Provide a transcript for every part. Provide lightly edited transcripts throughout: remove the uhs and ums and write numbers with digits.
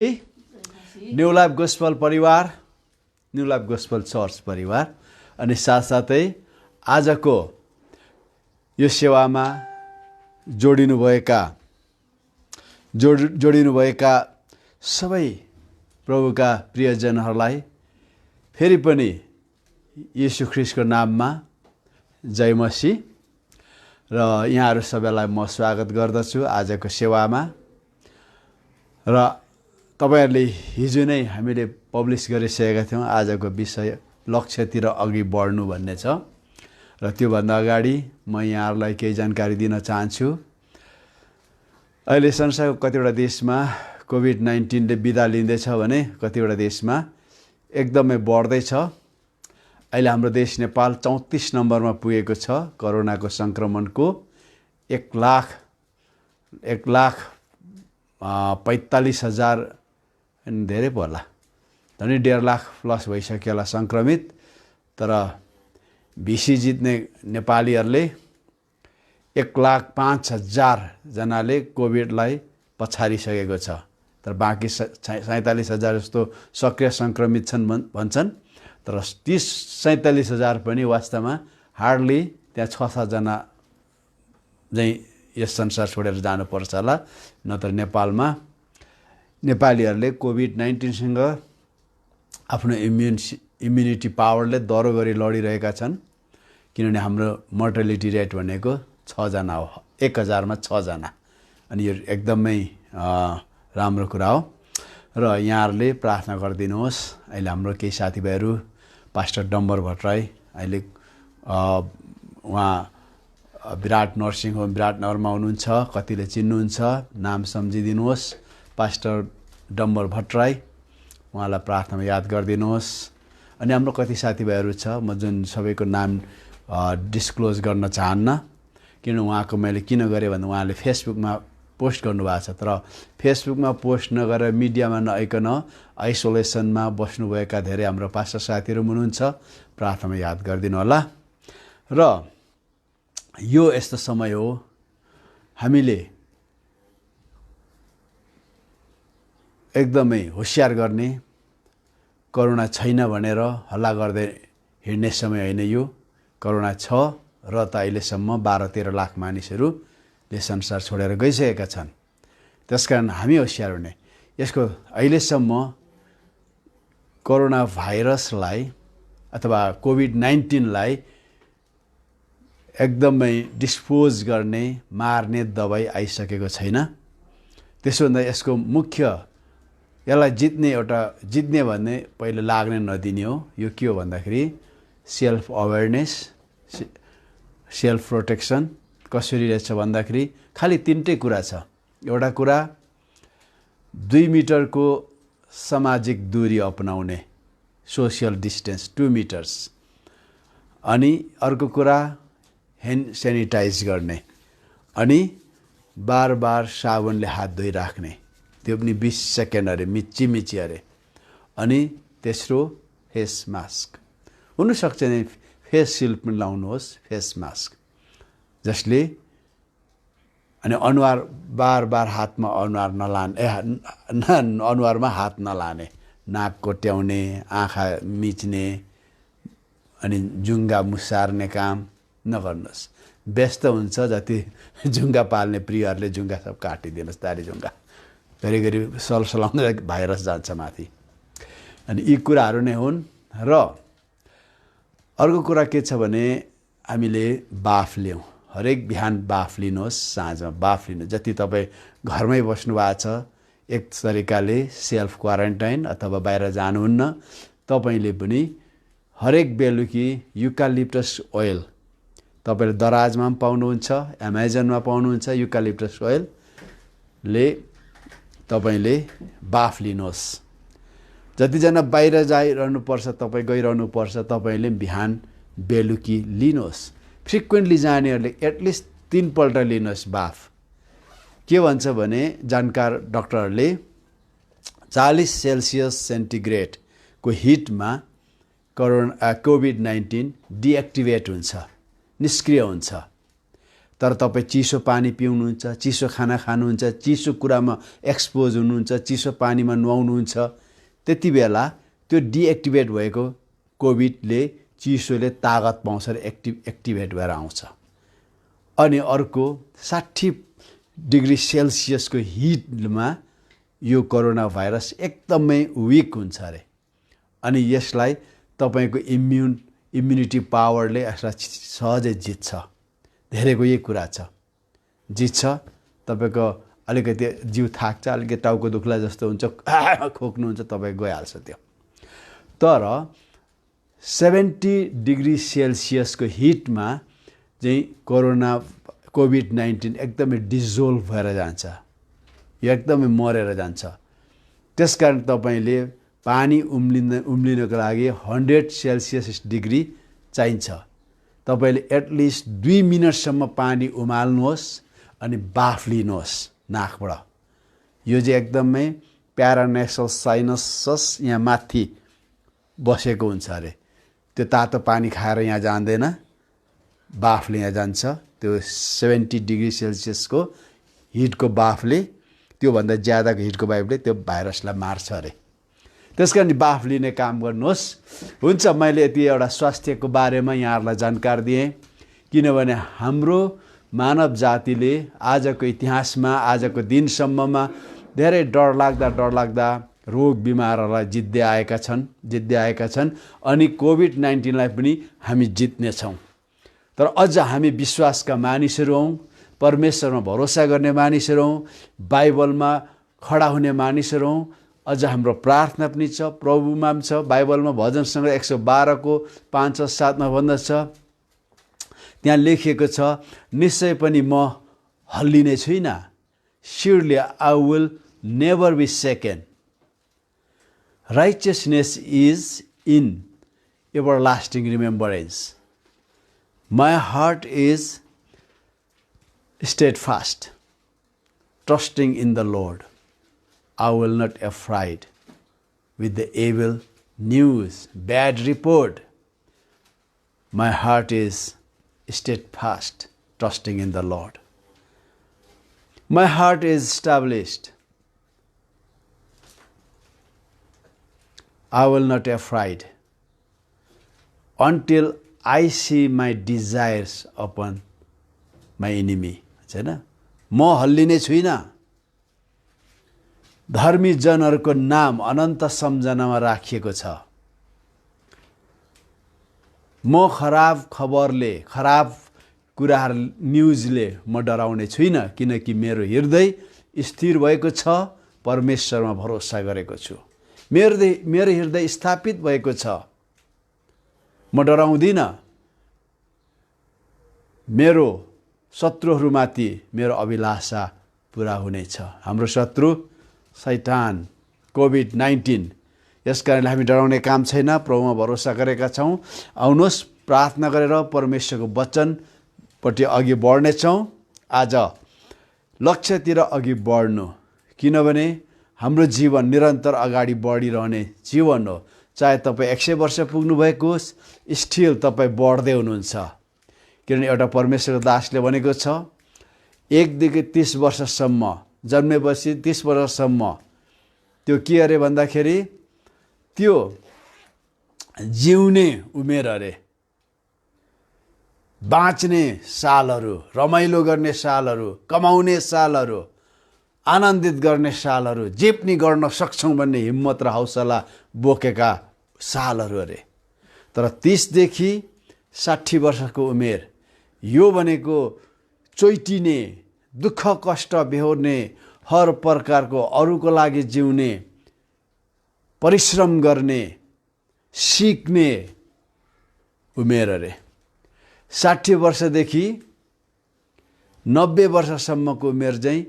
New life gospel परिवार, new life gospel church परिवार अनि साथसाथै आजको यो सेवामा जोडिनुभएका सबै प्रभुका प्रियजनहरूलाई फेरि पनि येशू ख्रीष्टको नाममा जय मसीह। र यहाँहरू सबैलाई म स्वागत गर्दछु आजको सेवामा। र तपाईहरुले हिजो नै हामीले पब्लिस गरिसकेका थियौं आजको विषय लक्ष्यतिर अघि बढ्नु भन्ने छ। र त्योभन्दा अगाडि म यहाँहरूलाई केही जानकारी दिन चाहन्छु। अहिले संसारको कतिवटा देशमा कोभिड-19 ले बिदा लिँदैछ भने कतिवटा देशमा एकदमै बढ्दैछ। अहिले हाम्रो देश नेपाल 34 नम्बरमा पुगेको छ कोरोनाको संक्रमणको। 1,45,000 धेरै पो होला, झन् 1.5 लाख प्लस भइसक्यो होला संक्रमित। तर भिसी जित्ने नेपालीहरूले 1,05,000 जनाले कोभिडलाई पछारिसकेको छ। तर बाँकी 47,000 जस्तो सक्रिय संक्रमित छन् भन्छन्। तर 30-47,000 पनि वास्तवमा हार्डली त्यहाँ 6-7 जना चाहिँ यस संसार छोडेर जानुपर्छ होला। नत्र नेपालमा नेपालीहरूले कोभिड-19 सँग आफ्नो इम्युनिटी पावरले दरो गरी लडिरहेका छन्। किनभने हाम्रो मोर्टालिटी रेट भनेको 6 जना हो, 1000 मा 6 जना। अनि यो एकदमै राम्रो कुरा हो। र यहाँहरूले प्रार्थना गरिदिनुहोस्। अहिले हाम्रो केही साथीभाइहरू पास्टर डम्बर भट्टराई अहिले उहाँ विराट नर्सिङ होम विराटनगरमा हुनुहुन्छ। कतिले चिन्नुहुन्छ, नाम सम्झिदिनुहोस्। पास्टर डम्बर भट्टराई, उहाँलाई प्रार्थनामा याद गरिदिनुहोस्। अनि हाम्रो कति साथीभाइहरू छ, म जुन सबैको नाम डिस्क्लोज गर्न चाहन्न। किन उहाँको मैले किन गरेँ भन्दा उहाँले फेसबुकमा पोस्ट गर्नुभएको छ। तर फेसबुकमा पोस्ट नगरेर मिडियामा नआइकन आइसोलेसनमा बस्नुभएका धेरै हाम्रो पास्टर साथीहरू हुनुहुन्छ। प्रार्थनामा याद गरिदिनु होला। र यो यस्तो समय हो हामीले एकदमै होशियार गर्ने, कोरोना छैन भनेर हल्ला गर्दै हिँड्ने समय होइन यो। कोरोना छ र त अहिलेसम्म 12-13 लाख मानिसहरूले संसार छोडेर गइसकेका छन्। त्यसकारण हामी होशियार हुने। यसको अहिलेसम्म कोरोना भाइरसलाई अथवा कोभिड-19 लाई एकदमै डिस्पोज गर्ने, मार्ने दबाई आइसकेको छैन। त्यसोभन्दा यसको मुख्य यसलाई जित्ने भन्ने पहिले लाग्ने नदिने हो। यो के हो भन्दाखेरि सेल्फ अवेयरनेस, सेल्फ प्रोटेक्सन। कसरी रहेछ भन्दाखेरि खालि 3टै कुरा छ। एउटा कुरा 2 मिटरको सामाजिक दूरी अपनाउने, सोशल डिस्टेन्स 2 मिटर्स। अनि अर्को कुरा ह्यान्ड सेनिटाइज गर्ने, अनि बार बार साबुनले हात धोइराख्ने, त्यो पनि 20 सेकेन्ड अरे, मिची अरे। अनि तेस्रो फेस मास्क। हुनसक्छ नि फेस सिल्ड पनि लाउनुहोस्, फेस मास्क, जसले अनि अनुहार बार बार हातमा अनुहार नलाने, अनुहारमा हात नलाने, नाक कोट्याउने, आँखा मिच्ने अनि जुङ्गा मुसार्ने काम नगर्नुहोस्। व्यस्त हुन्छ जति जुङ्गा पाल्ने प्रियहरूले जुङ्गा सब काटिदिनुहोस्, दारी जुङ्गा घरिघरि सलसलाउँदै भाइरस जान्छ माथि। अनि यी कुराहरू नै हुन्। र अर्को कुरा के छ भने हामीले बाफ लियौँ। हरेक बिहान बाफ लिनुहोस्, साँझमा बाफ लिनुहोस्। जति तपाईँ घरमै बस्नु भएको छ, एक तरिकाले सेल्फ क्वारेन्टाइन अथवा बाहिर जानुहुन्न, तपाईँले पनि हरेक बेलुकी युकालिप्टस ओइल तपाईँले दराजमा पनि पाउनुहुन्छ, एमाजोनमा पाउनुहुन्छ। युकालिप्टस ओइलले तपाईँले बाफ लिनुहोस्। जतिजना बाहिर जाइरहनुपर्छ, तपाईँ गइरहनुपर्छ, तपाईँले बिहान बेलुकी लिनुहोस्। फ्रिक्वेन्टली जानेहरूले एटलिस्ट 3 पल्ट लिनुहोस् बाफ। के भन्छ भने जानकार डाक्टरहरूले 40 सेल्सियस सेन्टिग्रेडको हिटमा कोभिड-19 डिएक्टिभेट हुन्छ, निष्क्रिय हुन्छ। तर तपाईँ चिसो पानी पिउनुहुन्छ, चिसो खाना खानुहुन्छ, चिसो कुरामा एक्सपोज हुनुहुन्छ, चिसो पानीमा नुहाउनुहुन्छ, त्यति बेला त्यो डिएक्टिभेट भएको कोभिडले चिसोले तागत पाउँछ र एक्टिभेट भएर आउँछ। अनि अर्को 60 डिग्री सेल्सियसको हिटमा यो कोरोना भाइरस एकदमै विक हुन्छ अरे। अनि यसलाई तपाईँको इम्युनिटी पावरले यसलाई सहजै जित्छ। धेरैको यही कुरा छ, जित्छ। तपाईँको अलिकति जिउ थाक्छ, अलिकति टाउको दुख्ला जस्तो हुन्छ, खोक्नुहुन्छ, तपाईँ गइहाल्छ त्यो। तर 70 डिग्री सेल्सियसको हिटमा चाहिँ कोभिड-19 एकदमै डिजोल्भ भएर जान्छ, यो एकदमै मरेर जान्छ। त्यसकारण तपाईँले पानी उम्लिनको लागि 100 सेल्सियस डिग्री चाहिन्छ। तपाईँले एटलिस्ट 2 मिनटसम्म पानी उमाल्नुहोस् अनि बाफ लिनुहोस् नाकबाट। यो चाहिँ एकदमै प्यारानेसल साइनसस यहाँ माथि बसेको हुन्छ अरे। त्यो तातो पानी खाएर यहाँ जाँदैन, बाफले यहाँ जान्छ। त्यो 70 डिग्री सेल्सियसको हिटको बाफले, त्योभन्दा ज्यादाको हिटको बाफले त्यो भाइरसलाई मार्छ अरे। त्यस कारण बाफ लिने काम गर्नुहोस्। हुन्छ, मैले यति एउटा स्वास्थ्यको बारेमा यहाँहरूलाई जानकारी दिएँ, किनभने हाम्रो मानव जातिले आजको इतिहासमा, आजको दिनसम्ममा धेरै डरलाग्दा रोग बिमारहरूलाई जित्दै आएका छन्। अनि कोभिड-19लाई पनि हामी जित्नेछौँ। तर अझ हामी विश्वासका मानिसहरू हौँ, परमेश्वरमा भरोसा गर्ने मानिसहरू हौँ, बाइबलमा खडा हुने मानिसहरू हौँ। अझ हाम्रो प्रार्थना पनि छ, प्रभुमा पनि छ। बाइबलमा भजन सङ्ग्रह 112 को 5 र 7 भन्दछ, त्यहाँ लेखिएको छ, निश्चय पनि म हल्लिने छुइनँ। Surely I will never be shaken. Righteousness is in everlasting remembrance. My heart is steadfast, trusting in the Lord. I will not afraid with the evil news, bad report. My heart is steadfast, trusting in the Lord. My heart is established. I will not afraid until I see my desires upon my enemy. हैन, म हल्लिने छुइनँ। धर्मी जनहरूको नाम अनन्त सम्झनामा राखिएको छ। म खराब खबरले, खराब कुराहरू, न्युजले म डराउने छुइनँ, किनकि मेरो हृदय स्थिर भएको छ, परमेश्वरमा भरोसा गरेको छु। मेरो हृदय स्थापित भएको छ, म डराउँदिनँ। मेरो शत्रुहरूमाथि मेरो अभिलाषा पुरा हुनेछ। हाम्रो शत्रु शैतान कोभिड-19, यसकारण हामी डराउने काम छैन, प्रभुमा भरोसा गरेका छौँ। आउनुहोस् प्रार्थना गरेर परमेश्वरको वचनपट्टि अघि बढ्नेछौँ। आज लक्ष्यतिर अघि बढ्नु, किनभने हाम्रो जीवन निरन्तर अगाडि बढिरहने जीवन हो। चाहे तपाईँ 100 वर्ष पुग्नु भएको होस्, स्टिल तपाईँ बढ्दै हुनुहुन्छ। किनभने एउटा परमेश्वरको दासले भनेको छ, 1 देखि 30 वर्षसम्म, जन्मेपछि 30 वर्षसम्म त्यो के अरे भन्दाखेरि त्यो जिउने उमेर अरे, बाँच्ने सालहरू, रमाइलो गर्ने सालहरू, कमाउने सालहरू, आनन्दित गर्ने सालहरू, जे पनि गर्न सक्छौँ भन्ने हिम्मत र हौसला बोकेका सालहरू अरे। तर 30 देखि 60 वर्षको उमेर, यो भनेको चोइटिने, दुःख कष्ट बेहोर्ने, हर प्रकारको अरूको लागि जिउने, परिश्रम गर्ने, सिक्ने उमेर अरे। 60 वर्षदेखि 90 वर्षसम्मको उमेर चाहिँ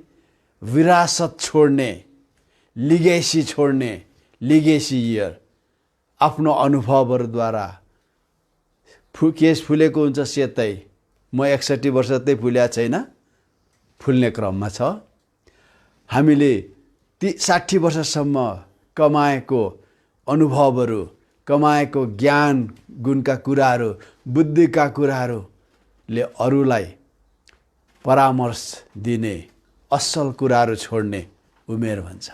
विरासत छोड्ने, लिगेसी छोड्ने, लिगेसी इयर, आफ्नो अनुभवहरूद्वारा। केश फुलेको हुन्छ सेतै, म 61 वर्ष त्यही फुल्या छैन, फुल्ने क्रममा छ। हामीले 60 वर्षसम्म कमाएको अनुभवहरू, कमाएको ज्ञान गुणका कुराहरू, बुद्धिका कुराहरूले अरूलाई परामर्श दिने, असल कुराहरू छोड्ने उमेर भन्छ।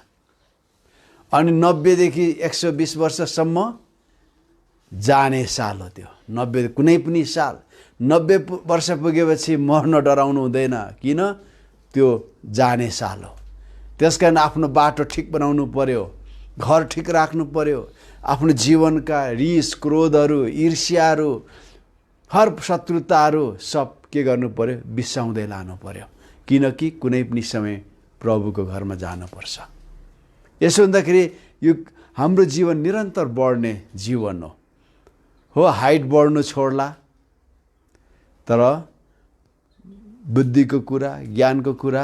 अनि 90 देखि 120 वर्षसम्म जाने साल हो त्यो। 90 कुनै पनि साल 90 वर्ष पुगेपछि मर्न डराउनु हुँदैन, किन? त्यो जाने साल हो। त्यसकारण आफ्नो बाटो ठिक बनाउनु पर्यो, घर ठिक राख्नु पर्यो, आफ्नो जीवनका रिस, क्रोधहरू, ईर्ष्याहरू, हर शत्रुताहरू सब के गर्नु पर्यो? बिसाउँदै लानु पर्यो, किनकि कुनै पनि समय प्रभुको घरमा जानुपर्छ। यसो हुँदाखेरि यो हाम्रो जीवन निरन्तर बढ्ने जीवन हो। हाइट बढ्नु छोड्ला, तर बुद्धिको कुरा, ज्ञानको कुरा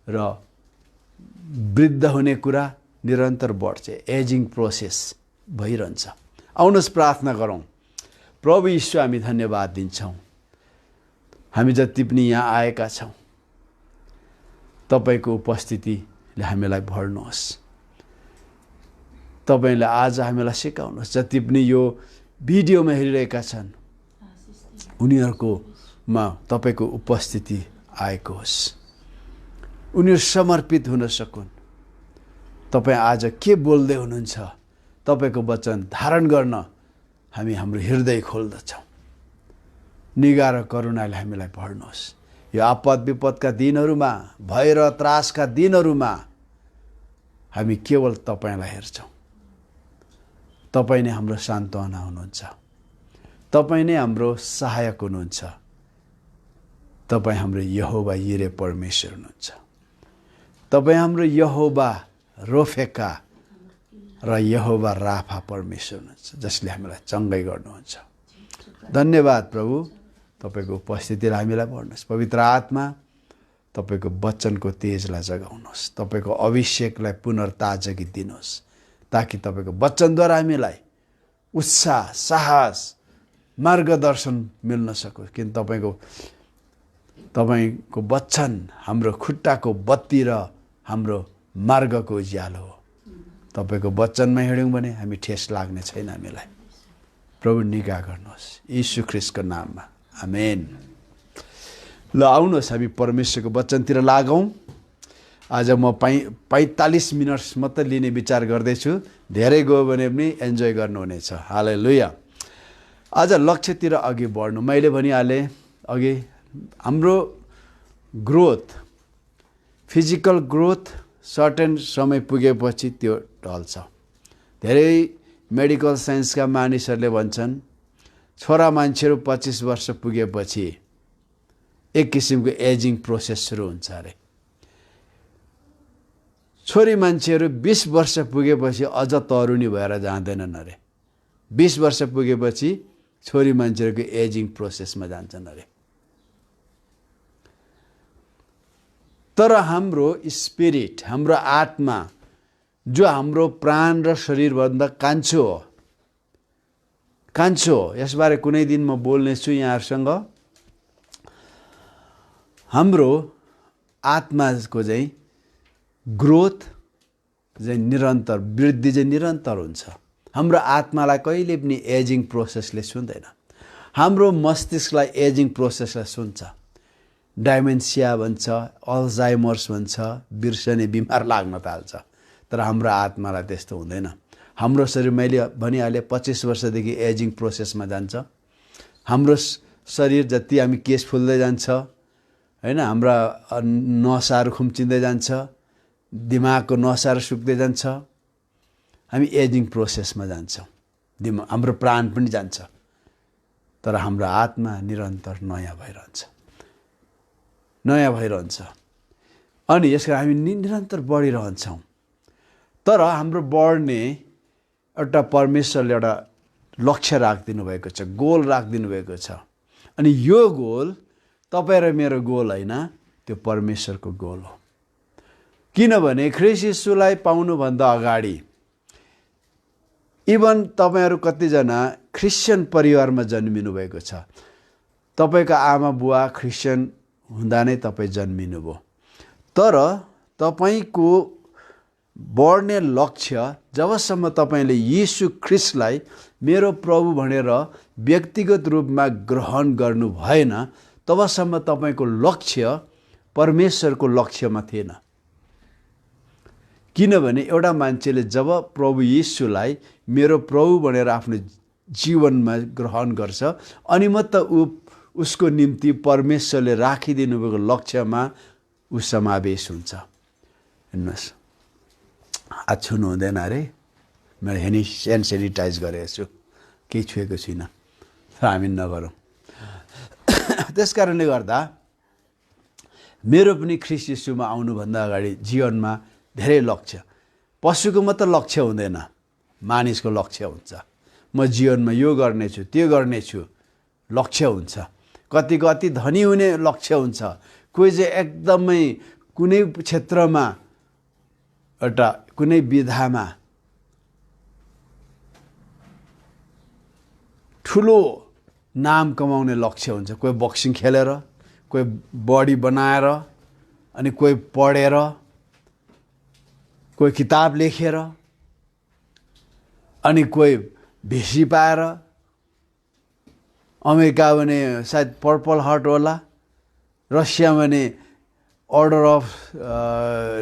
र वृद्ध हुने कुरा निरन्तर बढ्छ। एजिङ प्रोसेस भइरहन्छ। आउनुहोस् प्रार्थना गरौँ। प्रभु यीशु, हामी धन्यवाद दिन्छौँ, हामी जति पनि यहाँ आएका छौँ, तपाईको उपस्थितिले हामीलाई भर्नुहोस्। तपाईले आज हामीलाई सिकाउनुहोस्। जति पनि यो भिडियोमा हेरिरहेका छन्, उनीहरूकोमा तपाईको उपस्थिति आएको होस्, उनीहरू समर्पित हुन सकुन्। तपाईँ आज के बोल्दै हुनुहुन्छ, तपाईको वचन धारण गर्न हामी हाम्रो हृदय खोल्दछौँ। निगाह र करुणाले हामीलाई भर्नुहोस्। यो आपद विपदका दिनहरूमा, भय र त्रासका दिनहरूमा हामी केवल तपाईलाई हेर्छौँ। तपाईँ नै हाम्रो सान्त्वना हुनुहुन्छ, तपाईँ नै हाम्रो सहायक हुनुहुन्छ। तपाईँ हाम्रो यहोवा यिरे परमेश्वर हुनुहुन्छ। तपाईँ हाम्रो यहोवा रोफेका र यहोवा राफा परमेश्वर हुनुहुन्छ, जसले हामीलाई चङ्गाई गर्नुहुन्छ। धन्यवाद प्रभु, तपाईको उपस्थितिलाई हामीलाई भर्नुहोस्। पवित्र आत्मा, तपाईको वचनको तेजलाई जगाउनुहोस्, तपाईको अभिषेकलाई पुनर्ताजगी दिनुहोस्, ताकि तपाईको वचनद्वारा हामीलाई उत्साह, साहस, मार्गदर्शन मिल्न सकोस्। किन तपाईको वचन हाम्रो खुट्टाको बत्ती र हाम्रो मार्गको उज्यालो हो। तपाईको वचनमा हिँड्यौँ भने हामी ठेस लाग्ने छैन हामीलाई। प्रभु निगाह गर्नुहोस्, यीशु ख्रीष्टको नाममा, आमेन। ल आउनुहोस् हामी परमेश्वरको वचनतिर लागौँ। आज म 45 मिनट मात्र लिने विचार गर्दैछु। धेरै गयो भने पनि एन्जोय गर्नुहुनेछ। हालेलुया। आज लक्ष्यतिर अघि बढ्नु, मैले भनिहालेँ अघि, हाम्रो ग्रोथ, फिजिकल ग्रोथ सर्टेन समय पुगेपछि त्यो ढल्छ। धेरै मेडिकल साइन्सका मानिसहरूले भन्छन् छोरा मान्छेहरू 25 वर्ष पुगेपछि एक किसिमको एजिङ प्रोसेस सुरु हुन्छ अरे। छोरी मान्छेहरू 20 वर्ष पुगेपछि अझ तरुणी भएर जाँदैनन् अरे। 20 वर्ष पुगेपछि छोरी मान्छेहरूको एजिङ प्रोसेसमा जान्छन् अरे। तर हाम्रो स्पिरिट, हाम्रो आत्मा, जो हाम्रो प्राण र शरीरभन्दा कान्छो हो, यसबारे कुनै दिन म बोल्नेछु यहाँहरूसँग। हाम्रो आत्माको चाहिँ ग्रोथ चाहिँ निरन्तर, वृद्धि चाहिँ निरन्तर हुन्छ। हाम्रो आत्मालाई कहिले पनि एजिङ प्रोसेसले छुँदैन। हाम्रो मस्तिष्कलाई एजिङ प्रोसेसले छुन्छ। डाइमेन्सिया भन्छ, अल्जाइमर्स भन्छ, बिर्सने बिमार लाग्न थाल्छ। तर हाम्रो आत्मालाई त्यस्तो हुँदैन। हाम्रो शरीर, मैले भनिहालेँ, 25 वर्षदेखि एजिङ प्रोसेसमा जान्छ। हाम्रो शरीर जति हामी केश फुल्दै जान्छ, होइन, हाम्रा नसाहरू खुम्चिँदै जान्छ, दिमागको नसाहरू सुक्दै जान्छ, हामी एजिङ प्रोसेसमा जान्छौँ। हाम्रो प्राण पनि जान्छ, तर हाम्रो आत्मा निरन्तर नयाँ भइरहन्छ। अनि यसकारण हामी निरन्तर बढिरहन्छौँ। तर हाम्रो बढ्ने एउटा परमेश्वरले एउटा लक्ष्य राखिदिनु भएको छ, गोल राखिदिनु भएको छ। अनि यो गोल तपाईँ र मेरो गोल होइन, त्यो परमेश्वरको गोल हो। किनभने ख्रीष्ट यीशुलाई पाउनुभन्दा अगाडि, इभन तपाईँहरू कतिजना क्रिस्चियन परिवारमा जन्मिनु भएको छ। तपाईँको आमा बुवा क्रिस्चियन हुँदा नै तपाईँ जन्मिनुभयो। तर तपाईँको बढ्ने लक्ष्य, जबसम्म तपाईँले यीशु ख्रीष्टलाई मेरो प्रभु भनेर व्यक्तिगत रूपमा ग्रहण गर्नु भएन, तबसम्म तपाईँको लक्ष्य परमेश्वरको लक्ष्यमा थिएन। किनभने एउटा मान्छेले जब प्रभु येशूलाई मेरो प्रभु भनेर आफ्नो जीवनमा ग्रहण गर्छ अनि मात्र उसको निम्ति परमेश्वरले राखिदिनु भएको लक्ष्यमा ऊ समावेश हुन्छ। हेर्नुहोस्, आज छुनु हुँदैन अरे, मैले ह्यान्ड सेनिटाइज गरेको छु, केही छुएको छुइनँ, हामी नगरौँ। त्यस कारणले गर्दा मेरो पनि ख्रीष्ट येशूमा आउनुभन्दा अगाडि जीवनमा धेरै लक्ष्य, पशुको मात्र लक्ष्य हुँदैन, मानिसको लक्ष्य हुन्छ। म जीवनमा यो गर्नेछु, त्यो गर्नेछु, लक्ष्य हुन्छ। कतिको अति धनी हुने लक्ष्य हुन्छ, कोही चाहिँ एकदमै कुनै क्षेत्रमा एउटा कुनै विधामा ठुलो नाम कमाउने लक्ष्य हुन्छ। कोही बक्सिङ खेलेर, कोही बडी बनाएर, अनि कोही पढेर, कोही किताब लेखेर, अनि कोही भिसी पाएर, अमेरिका भने सायद पर्पल हार्ट होला, रसिया भने अर्डर अफ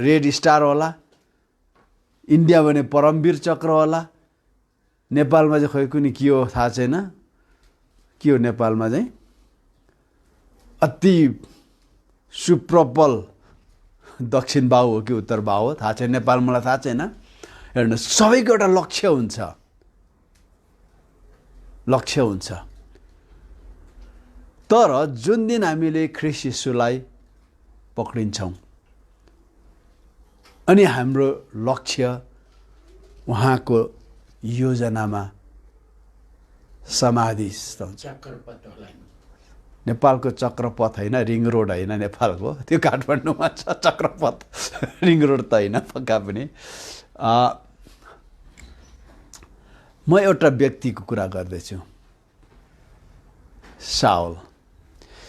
रेड स्टार होला, इन्डिया भने परमवीर चक्र होला, नेपालमा चाहिँ खोइ कुनै के हो थाहा छैन, के हो नेपालमा चाहिँ अति सुप्रबल दक्षिण बाहु हो कि उत्तर बाहु हो थाहा छैन, नेपाल मलाई थाहा छैन। हेर्नुहोस्, सबैको एउटा लक्ष्य हुन्छ, लक्ष्य हुन्छ। तर जुन दिन हामीले ख्रीष्ट येशूलाई पक्रिन्छौँ अनि हाम्रो लक्ष्य उहाँको योजनामा समाधिस्थ हुन्छ। नेपालको चक्रपथ होइन, रिङ रोड होइन नेपालको, त्यो काठमाडौँमा छ चक्रपथ, रिङ रोड त होइन पक्का पनि। म एउटा व्यक्तिको कुरा गर्दैछु,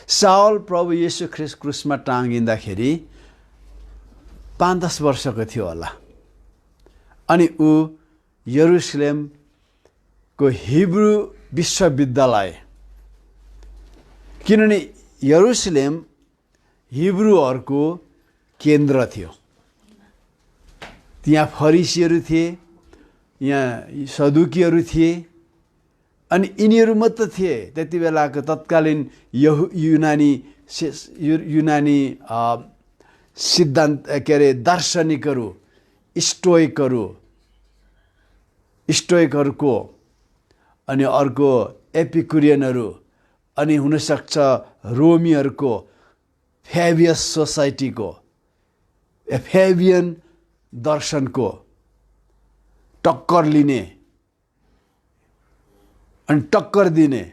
साउल प्रभु येशू ख्रीष्ट क्रुसमा टाँगिँदाखेरि 5-10 वर्षको थियो होला, अनि ऊ यरुशलेमको हिब्रू विश्वविद्यालय, किनभने यरुशलेम हिब्रूहरूको केन्द्र थियो, त्यहाँ फरिसीहरू थिए, यहाँ सदुकीहरू थिए, अनि यिनीहरू मात्र थिए त्यति बेलाको तत्कालीन युनानी सिद्धान्त के अरे दार्शनिकहरू, स्टोइकहरूको, अनि अर्को एपिकुरियनहरू, अनि हुनसक्छ रोमीहरूको फेबियस सोसाइटीको, फेबियन दर्शनको टक्कर लिने अनि टक्कर दिने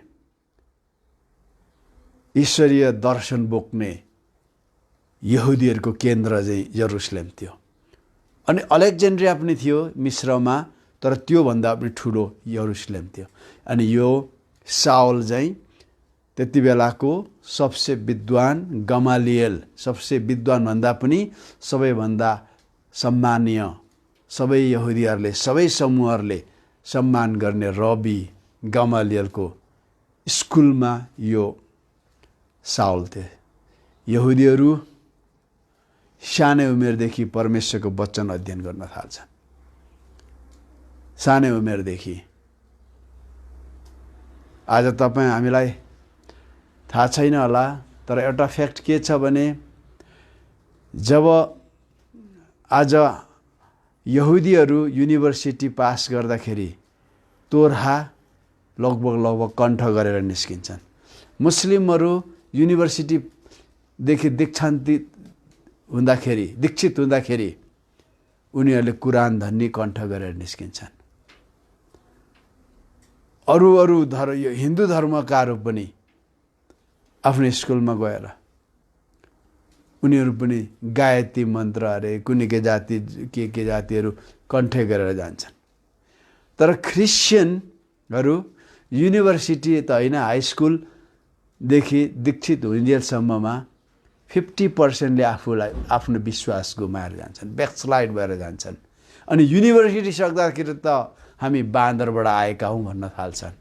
ईश्वरीय दर्शन बोक्ने यहुदीहरूको केन्द्र चाहिँ यरुशलेम थियो। अनि अलेक्जेन्ड्रिया पनि थियो मिश्रमा, तर त्योभन्दा पनि ठुलो यरुशलेम थियो। अनि यो साउल चाहिँ त्यति बेलाको सबसे विद्वान गमालियल, सबसे विद्वान भन्दा पनि सबैभन्दा सम्मानीय, सबै यहुदीहरूले, सबै समूहहरूले सम्मान गर्ने रबी गमालियलको स्कुलमा यो साउल थिए। यहुदीहरू सानै उमेरदेखि परमेश्वरको वचन अध्ययन गर्न थाल्छन्, सानै उमेरदेखि। आज तपाईँ हामीलाई थाहा छैन होला, तर एउटा फ्याक्ट के छ भने जब आज यहुदीहरू युनिभर्सिटी पास गर्दाखेरि तोर्हा लगभग कण्ठ गरेर निस्किन्छन्। मुस्लिमहरू युनिभर्सिटीदेखि दीक्षित हुँदाखेरि उनीहरूले कुरान धन्नी कण्ठ गरेर निस्किन्छन्। अरू हिन्दू धर्मकाहरू पनि आफ्नो स्कुलमा गएर उनीहरू पनि गायत्री मन्त्र अरे कुनै के जातिहरू कण्ठ गरेर जान्छन्। तर क्रिस्चियनहरू युनिभर्सिटी त होइन, हाई स्कुलदेखि दीक्षित हुन्जेलसम्ममा 50%ले आफ्नो विश्वास गुमाएर जान्छन्, ब्याकस्लाइड भएर जान्छन्। अनि युनिभर्सिटी सक्दाखेरि त हामी बाँदरबाट आएका हौँ भन्न थाल्छन्।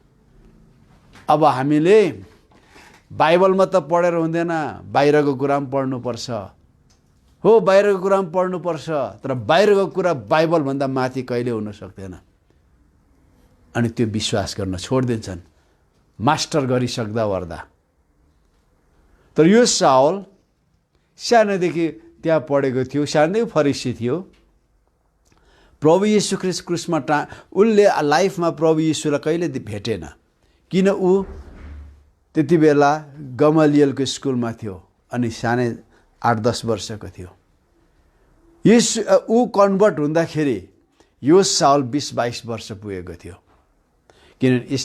अब हामीले बाइबल मात्र पढेर हुँदैन, बाहिरको कुरा पनि पढ्नुपर्छ। हो बाहिरको कुरा पनि पढ्नुपर्छ, तर बाहिरको कुरा बाइबलभन्दा माथि कहिले हुन सक्दैन। अनि त्यो विश्वास गर्न छोडिदिन्छन् मास्टर गरिसक्दा वर्दा। तर यो साउल सानोदेखि त्यहाँ पढेको थियो, सानोदेखि फरिसी थियो। प्रभु यीशु ख्रीष्ट क्रुसमा उसले लाइफमा प्रभु यीशुलाई कहिले भेटेन, किन ऊ त्यति बेला गमलियलको स्कुलमा थियो अनि सानै 8-10 वर्षको थियो। ऊ कन्भर्ट हुँदाखेरि यो साउल 20-22 वर्ष पुगेको थियो, किनभने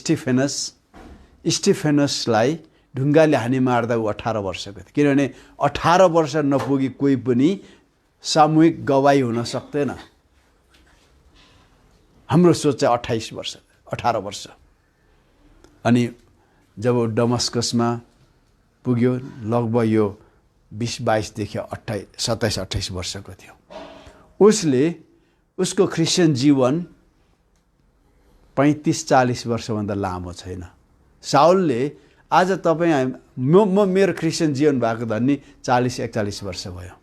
स्टिफेनसलाई ढुङ्गाले हानी मार्दा ऊ 18 वर्षको थियो। किनभने 18 वर्ष नपुगी कोही पनि सामूहिक गवाही हुन सक्दैन। हाम्रो सोच चाहिँ 18 वर्ष। अनि जब डमस्कसमा पुग्यो लगभग यो 20-22देखि 27-28 वर्षको थियो। उसको क्रिस्चियन जीवन 35-40 वर्षभन्दा लामो छैन। साउलले आज तपाईँ मेरो क्रिस्चियन जीवन भएको धन्नी 40-41 वर्ष भयो।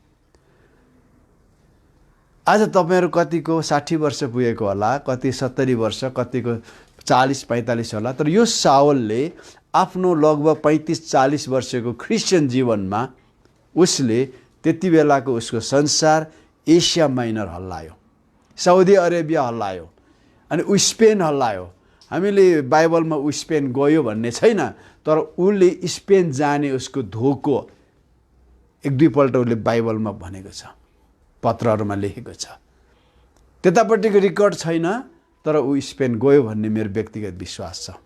आज तपाईँहरू कतिको 60 वर्ष पुगेको होला, कति 70 वर्ष, कतिको 40-45 होला। तर यो साउलले आफ्नो लगभग 35-40 वर्षको क्रिस्चियन जीवनमा उसले त्यति बेलाको उसको संसार एसिया माइनर हल्लायो, साउदी अरेबिया हल्लायो, अनि स्पेन हल्लायो। हामीले बाइबलमा स्पेन गयो भन्ने छैन, तर उसले स्पेन जाने उसको धोको 1-2 पल्ट उसले बाइबलमा भनेको छ, पत्रहरूमा लेखेको छ। त्यतापट्टिको रेकर्ड छैन, तर ऊ स्पेन गयो भन्ने मेरो व्यक्तिगत विश्वास छ।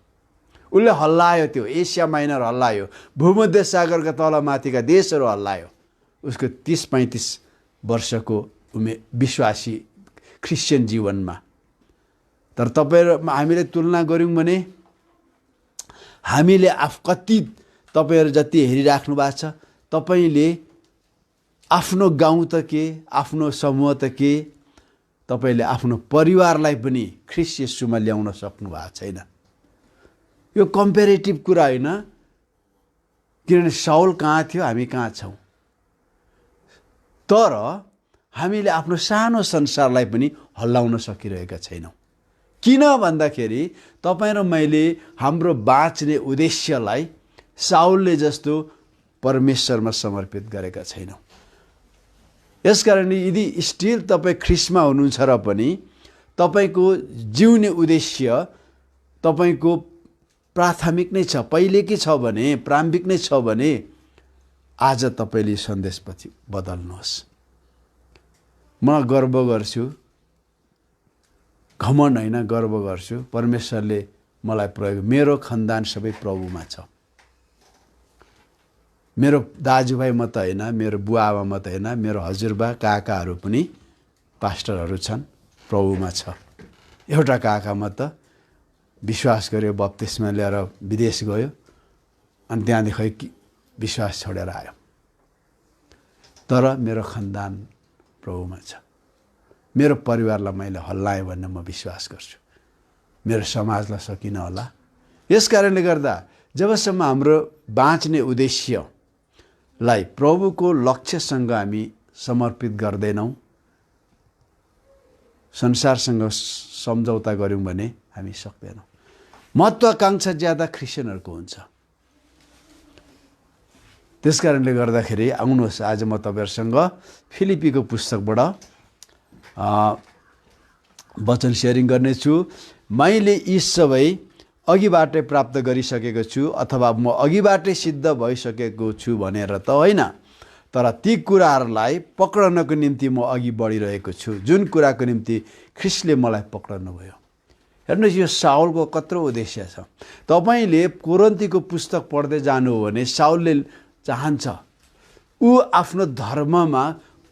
उसले हल्लायो, त्यो एसिया माइनर हल्लायो, भूमध्य सागरका तलमाथिका देशहरू हल्लायो उसको 30-35 वर्षको विश्वासी क्रिस्चियन जीवनमा। तर हामीले तुलना गऱ्यौँ भने हामीले कति तपाईँहरू जति हेरिराख्नु भएको छ, तपाईँले आफ्नो गाउँ त के, आफ्नो समूह त के, तपाईँले आफ्नो परिवारलाई पनि ख्रीष्ट येशूमा ल्याउन सक्नु भएको छैन। यो कम्पेरेटिभ कुरा होइन, किनभने साउल कहाँ थियो, हामी कहाँ छौँ। तर हामीले आफ्नो सानो संसारलाई पनि हल्लाउन सकिरहेका छैनौँ। किन भन्दाखेरि तपाईँ र मैले हाम्रो बाँच्ने उद्देश्यलाई साउलले जस्तो परमेश्वरमा समर्पित गरेका छैनौँ। यसकारण यदि स्टिल तपाईँ ख्रीष्टमा हुनुहुन्छ र पनि तपाईँको जिउने उद्देश्य तपाईँको प्राथमिक नै छ, पहिलेकै छ भने, प्रारम्भिक नै छ भने, आज तपाईँले सन्देशपछि बदल्नुहोस्। म गर्व गर्छु, घमण्ड होइन, गर्व गर्छु, परमेश्वरले मलाई प्रयोग, मेरो खानदान सबै प्रभुमा छ। मेरो दाजुभाइ मात्र होइन, मेरो बुवा आमा मात्र होइन, मेरो हजुरबा काकाहरू पनि पास्टरहरू छन्, प्रभुमा छ। एउटा काका मात्र विश्वास गर्यो, बप्तिस्मा ल्याएर विदेश गयो, अनि त्यहाँदेखि विश्वास छोडेर आयो। तर मेरो खानदान प्रभुमा छ। मेरो परिवारलाई मैले हल्लाएँ भन्ने म विश्वास गर्छु, मेरो समाजलाई सकिन होला। यस कारणले गर्दा जबसम्म हाम्रो बाँच्ने उद्देश्यलाई प्रभुको लक्ष्यसँग हामी समर्पित गर्दैनौँ, संसारसँग सम्झौता गऱ्यौँ भने हामी सक्दैनौँ। महत्त्वाकांक्षा ज्यादा क्रिस्चियनहरूको हुन्छ। त्यस कारणले गर्दाखेरि आउनुहोस्, आज म तपाईँहरूसँग फिलिपीको पुस्तकबाट वचन सेयरिङ गर्नेछु। मैले यी सबै अघिबाटै प्राप्त गरिसकेको छु, अथवा म अघिबाटै सिद्ध भइसकेको छु भनेर त होइन, तर ती कुराहरूलाई पक्रनको निम्ति म अघि बढिरहेको छु, जुन कुराको निम्ति ख्रीष्टले मलाई पक्रनु भयो। हेर्नुहोस्, यो साउलको कत्रो उद्देश्य छ। तपाईँले कोरिन्थीको पुस्तक पढ्दै जानु हो भने साउलले चाहन्छ, ऊ आफ्नो धर्ममा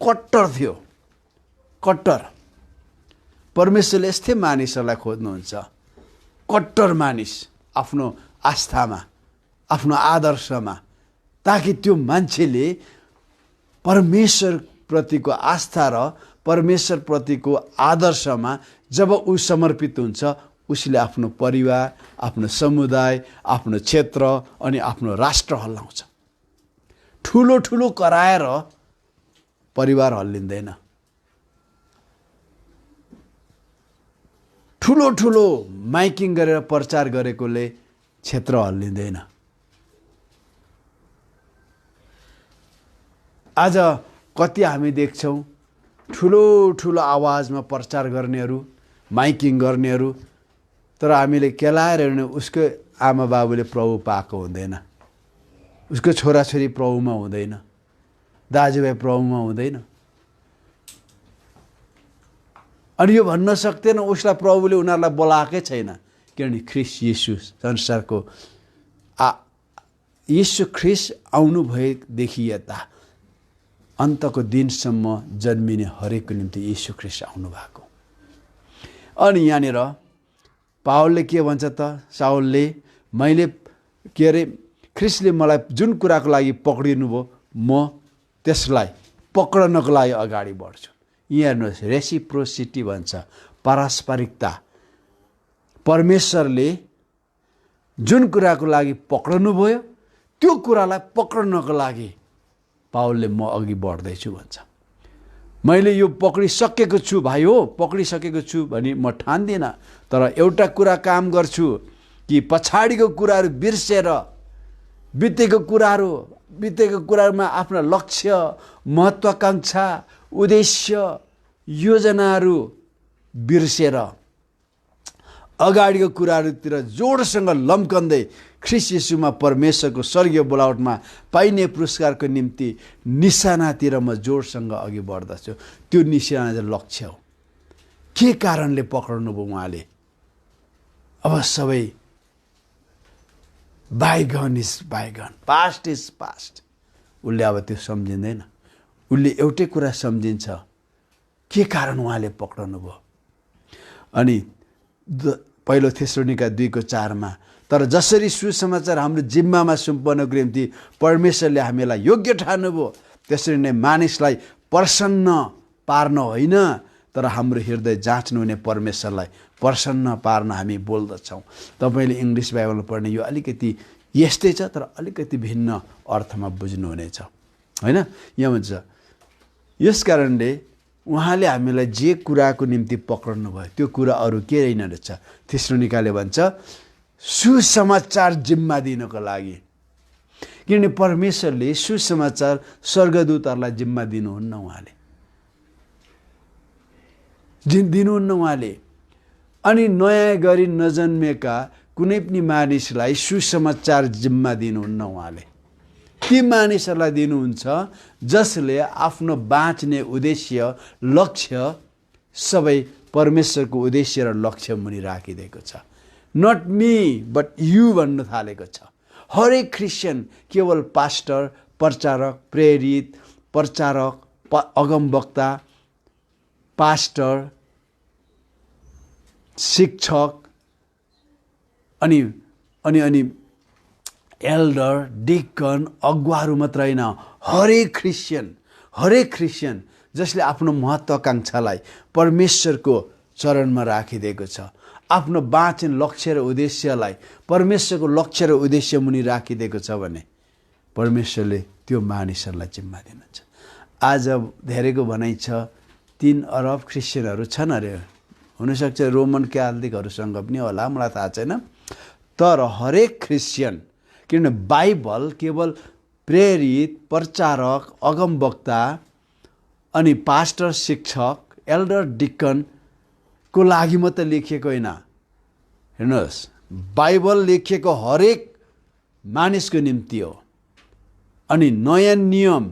कट्टर थियो, कट्टर। परमेश्वरले यस्तै मानिसहरूलाई खोज्नुहुन्छ, कट्टर मानिस आफ्नो आस्थामा, आफ्नो आदर्शमा, ताकि त्यो मान्छेले परमेश्वरप्रतिको आस्था र परमेश्वरप्रतिको आदर्शमा जब ऊ समर्पित हुन्छ, उसले आफ्नो परिवार, आफ्नो समुदाय, आफ्नो क्षेत्र अनि आफ्नो राष्ट्र हल्लाउँछ। ठुलो ठुलो कराएर परिवार हल्लिँदैन। ठुलो ठुलो माइकिङ गरेर प्रचार गरेकोले क्षेत्र हल्लिँदैन। आज कति हामी देख्छौँ ठुलो ठुलो आवाजमा प्रचार गर्नेहरू, माइकिङ गर्नेहरू, तर हामीले केलाएर हिँड्ने उसको आमा बाबुले प्रभु पाएको हुँदैन, उसको छोराछोरी प्रभुमा हुँदैन, दाजुभाइ प्रभुमा हुँदैन। अनि यो भन्न सक्दैन उसलाई प्रभुले उनीहरूलाई बोलाएकै छैन, किनभने ख्रिस्ट येशू संसारको येशू ख्रिस्ट आउनु भएदेखि यता अन्तको दिनसम्म जन्मिने हरेकको निम्ति येशू ख्रिस्ट आउनु भएको। अनि यहाँनिर पावलले के भन्छ त, साउलले मैले के अरे ख्रिस्टले मलाई जुन कुराको लागि पक्रिनु भयो म त्यसलाई पक्रनको लागि अगाडि बढ्छु। यहाँ हेर्नुहोस्, रेसिप्रोसिटी भन्छ, पारस्परिकता। परमेश्वरले जुन कुराको लागि पक्रनु भयो त्यो कुरालाई पक्रनको लागि पावलले म अघि बढ्दैछु भन्छ। मैले यो पक्रिसकेको छु भाइ हो, पक्रिसकेको छु भने म ठान्दिनँ, तर एउटा कुरा काम गर्छु कि पछाडिको कुराहरू बिर्सेर बितेको कुराहरूमा आफ्ना लक्ष्य, महत्त्वाकांक्षा, उद्देश्य, योजनाहरू बिर्सेर अगाडिको कुराहरूतिर जोडसँग लम्कँदै ख्रिस्ट येशूमा परमेश्वरको स्वर्गीय बोलावटमा पाइने पुरस्कारको निम्ति निशानातिर म जोडसँग अघि बढ्दछु। त्यो निशाना चाहिँ लक्ष्य हो। के कारणले पक्राउनु भयो उहाँले? अब सबै bygone is bygone, past is past. उसले अब त्यो सम्झिँदैन। उसले एउटै कुरा सम्झिन्छ, के कारण उहाँले पक्राउनु भयो। अनि पहिलो थेसलोनिका 2:4 तर जसरी सुसमाचार हाम्रो जिम्मामा सुम्पनको निम्ति परमेश्वरले हामीलाई योग्य ठान्नुभयो, त्यसरी नै मानिसलाई प्रसन्न पार्न होइन, तर हाम्रो हृदय जाँच्नुहुने परमेश्वरलाई प्रसन्न पार्न हामी बोल्दछौँ। तपाईँले इङ्ग्लिस बाइबलमा पढ्ने यो अलिकति यस्तै छ, तर अलिकति भिन्न अर्थमा बुझ्नुहुनेछ, होइन? यहाँ भन्छ यस कारणले उहाँले हामीलाई जे कुराको निम्ति पक्राउनु भयो त्यो कुरा अरू के होइन रहेछ। थेसलोनिकाले भन्छ सुसमाचार जिम्मा दिनको लागि, किनभने परमेश्वरले सुसमाचार स्वर्गदूतहरूलाई जिम्मा दिनुहुन्न, उहाँले दिनुहुन्न उहाँले। अनि नयाँ गरी नजन्मेका कुनै पनि मानिसलाई सुसमाचार जिम्मा दिनुहुन्न उहाँले। ती मानिसहरूलाई दिनुहुन्छ जसले आफ्नो बाँच्ने उद्देश्य, लक्ष्य सबै परमेश्वरको उद्देश्य र लक्ष्य मुनि राखिदिएको छ। नट मी बट यु भन्नु थालेको छ। हरेक क्रिस्चियन केवल पास्टर, प्रचारक, प्रेरित, प्रचारक, अगमवक्ता, पास्टर, शिक्षक अनि अनि अनि एल्डर, डिकन, अगुवाहरू मात्र होइन, हरेक क्रिस्चियन जसले आफ्नो महत्त्वाकांक्षालाई परमेश्वरको चरणमा राखिदिएको छ, आफ्नो बाँच्ने लक्ष्य र उद्देश्यलाई परमेश्वरको लक्ष्य र उद्देश्य मुनि राखिदिएको छ भने परमेश्वरले त्यो मानिसहरूलाई जिम्मा दिनुहुन्छ। आज धेरैको भनाइ छ 3 अरब क्रिस्चियनहरू छन् अरे, हुनसक्छ रोमन क्याथोलिकहरूसँग पनि होला, मलाई थाहा छैन। तर हरेक क्रिस्चियन, किनभने बाइबल केवल प्रेरित, प्रचारक, अगमवक्ता अनि पास्टर, शिक्षक, एल्डर, डिकनको लागि मात्र लेखिएको होइन। हेर्नुहोस्, बाइबल लेखिएको हरेक मानिसको निम्ति हो। अनि नयाँ नियम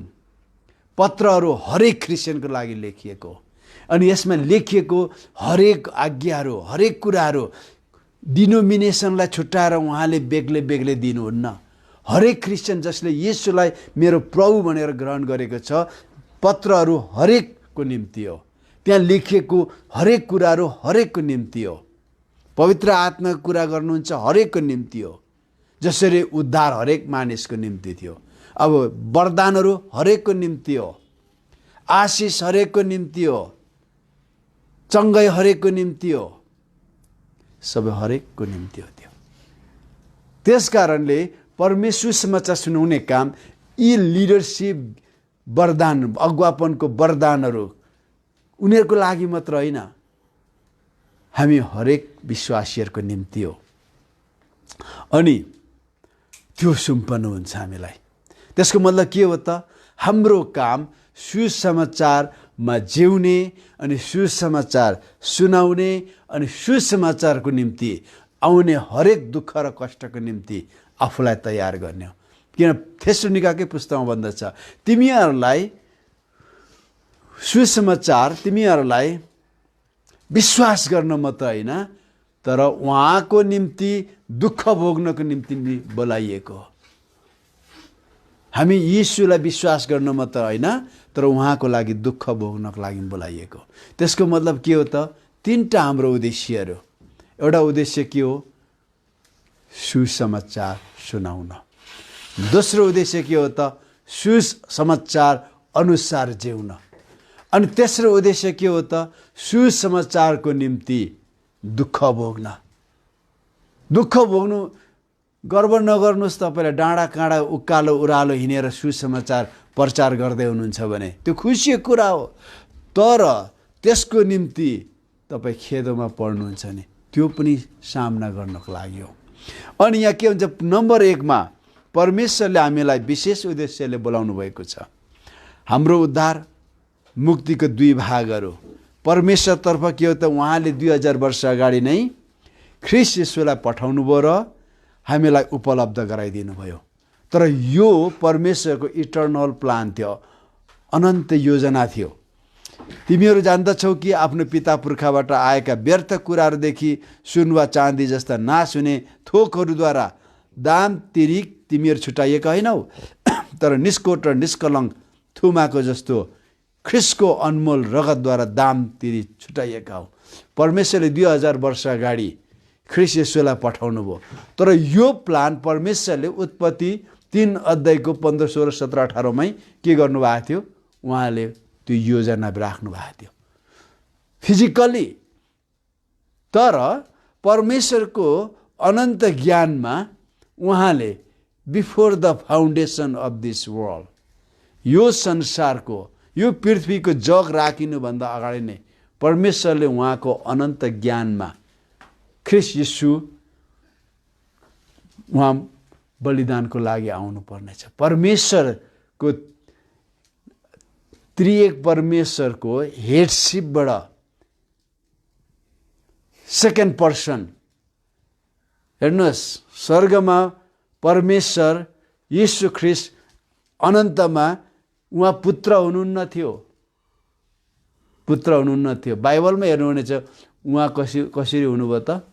पत्रहरू हरेक क्रिस्चियनको लागि लेखिएको हो। अनि यसमा लेखिएको हरेक आज्ञाहरू, हरेक कुराहरू डिनोमिनेसनलाई छुट्याएर उहाँले बेग्लै बेग्लै दिनुहुन्न। हरेक क्रिस्चियन जसले येशूलाई मेरो प्रभु भनेर ग्रहण गरेको छ, पत्रहरू हरेकको निम्ति हो। त्यहाँ लेखिएको हरेक कुराहरू हरेकको निम्ति हो। पवित्र आत्माको कुरा गर्नुहुन्छ हरेकको निम्ति हो। जसरी उद्धार हरेक मानिसको निम्ति थियो, अब वरदानहरू हरेकको निम्ति हो, आशिष हरेकको निम्ति हो, चङ्गाई हरेकको निम्ति हो, सबै हरेकको निम्ति हो त्यो। त्यस कारणले परमेश्वर समाचार सुनाउने काम यी लिडरसिप वरदान, अगुवापनको वरदानहरू उनीहरूको लागि मात्र होइन, हामी हरेक विश्वासीहरूको निम्ति हो। अनि त्यो सुम्पनु हुन्छ हामीलाई। त्यसको मतलब के हो त? हाम्रो काम सुसमाचारमा जिउने अनि सुसमाचार सुनाउने अनि सुसमाचारको निम्ति आउने हरेक दुःख र कष्टको निम्ति आफूलाई तयार गर्ने हो। किन थेसलोनिकाकै पुस्तकमा भन्दछ, तिमीहरूलाई सुसमाचार, तिमीहरूलाई विश्वास गर्न मात्र होइन, तर उहाँको निम्ति दुःख भोग्नको निम्ति बोलाइएको हो। हामी यीशुलाई विश्वास गर्न मात्र होइन, तर उहाँको लागि दुःख भोग्नको लागि बोलाइएको। त्यसको मतलब के हो त? तीनटा हाम्रो उद्देश्यहरू। एउटा उद्देश्य के हो? सुसमाचार सुनाउन। दोस्रो उद्देश्य के हो त? सुसमाचार अनुसार जिउन। अनि तेस्रो उद्देश्य के हो त? सुसमाचारको निम्ति दुःख भोग्न। दुःख भोग्नु गर्व नगर्नुहोस्। तपाईँलाई डाँडा काँडा उकालो उरालो हिँडेर सुसमाचार प्रचार गर्दै हुनुहुन्छ भने त्यो खुसीको कुरा हो, तर त्यसको निम्ति तपाईँ खेदोमा पर्नुहुन्छ नि, त्यो पनि सामना गर्नको लागि हो। अनि यहाँ के हुन्छ? नम्बर 1 मा परमेश्वरले हामीलाई विशेष उद्देश्यले बोलाउनु भएको छ। हाम्रो उद्धार मुक्तिको 2 भागहरू। परमेश्वरतर्फ के हो त? उहाँले 2000 वर्ष अगाडि नै ख्रीष्ट येशूलाई पठाउनु भयो र हामीलाई उपलब्ध गराइदिनु भयो। तर यो परमेश्वरको इटर्नल प्लान थियो, अनन्त योजना थियो। तिमीहरू जान्दछौ कि आफ्नो पिता पुर्खाबाट आएका व्यर्थ कुराहरूदेखि सुन वा चाँदी जस्ता नाश हुने थोकहरूद्वारा दाम तिरिक तिमीहरू छुटाइएका होइनौ, तर निष्कोट र निष्कलङ्क थुमाको जस्तो ख्रीष्टको अनमोल रगतद्वारा दाम तिरी छुटाइएका हो। परमेश्वरले 2000 वर्ष अगाडि ख्रीष्ट येशूलाई पठाउनु भयो। तर यो प्लान परमेश्वरले उत्पत्ति 3 अध्यायको 15, 16, 17, 18 मै के गर्नुभएको थियो? उहाँले त्यो योजना राख्नु भएको थियो फिजिकली। तर परमेश्वरको अनन्त ज्ञानमा उहाँले before the foundation of this world, यो संसारको, यो पृथ्वीको जग राखिनुभन्दा अगाडि नै परमेश्वरले उहाँको अनन्त ज्ञानमा ख्रीष्ट येशू उहाँ बलिदानको लागि आउनु पर्नेछ। परमेश्वरको त्रिएक परमेश्वरको हेडसिपबाट सेकेन्ड पर्सन, हेर्नुहोस्, स्वर्गमा परमेश्वर येशू ख्रीष्ट अनन्तमा उहाँ पुत्र हुनुहुन्न थियो, पुत्र हुनुहुन्न थियो। बाइबलमा हेर्नु भने चाहिँ उहाँ कसरी हुनुभयो त?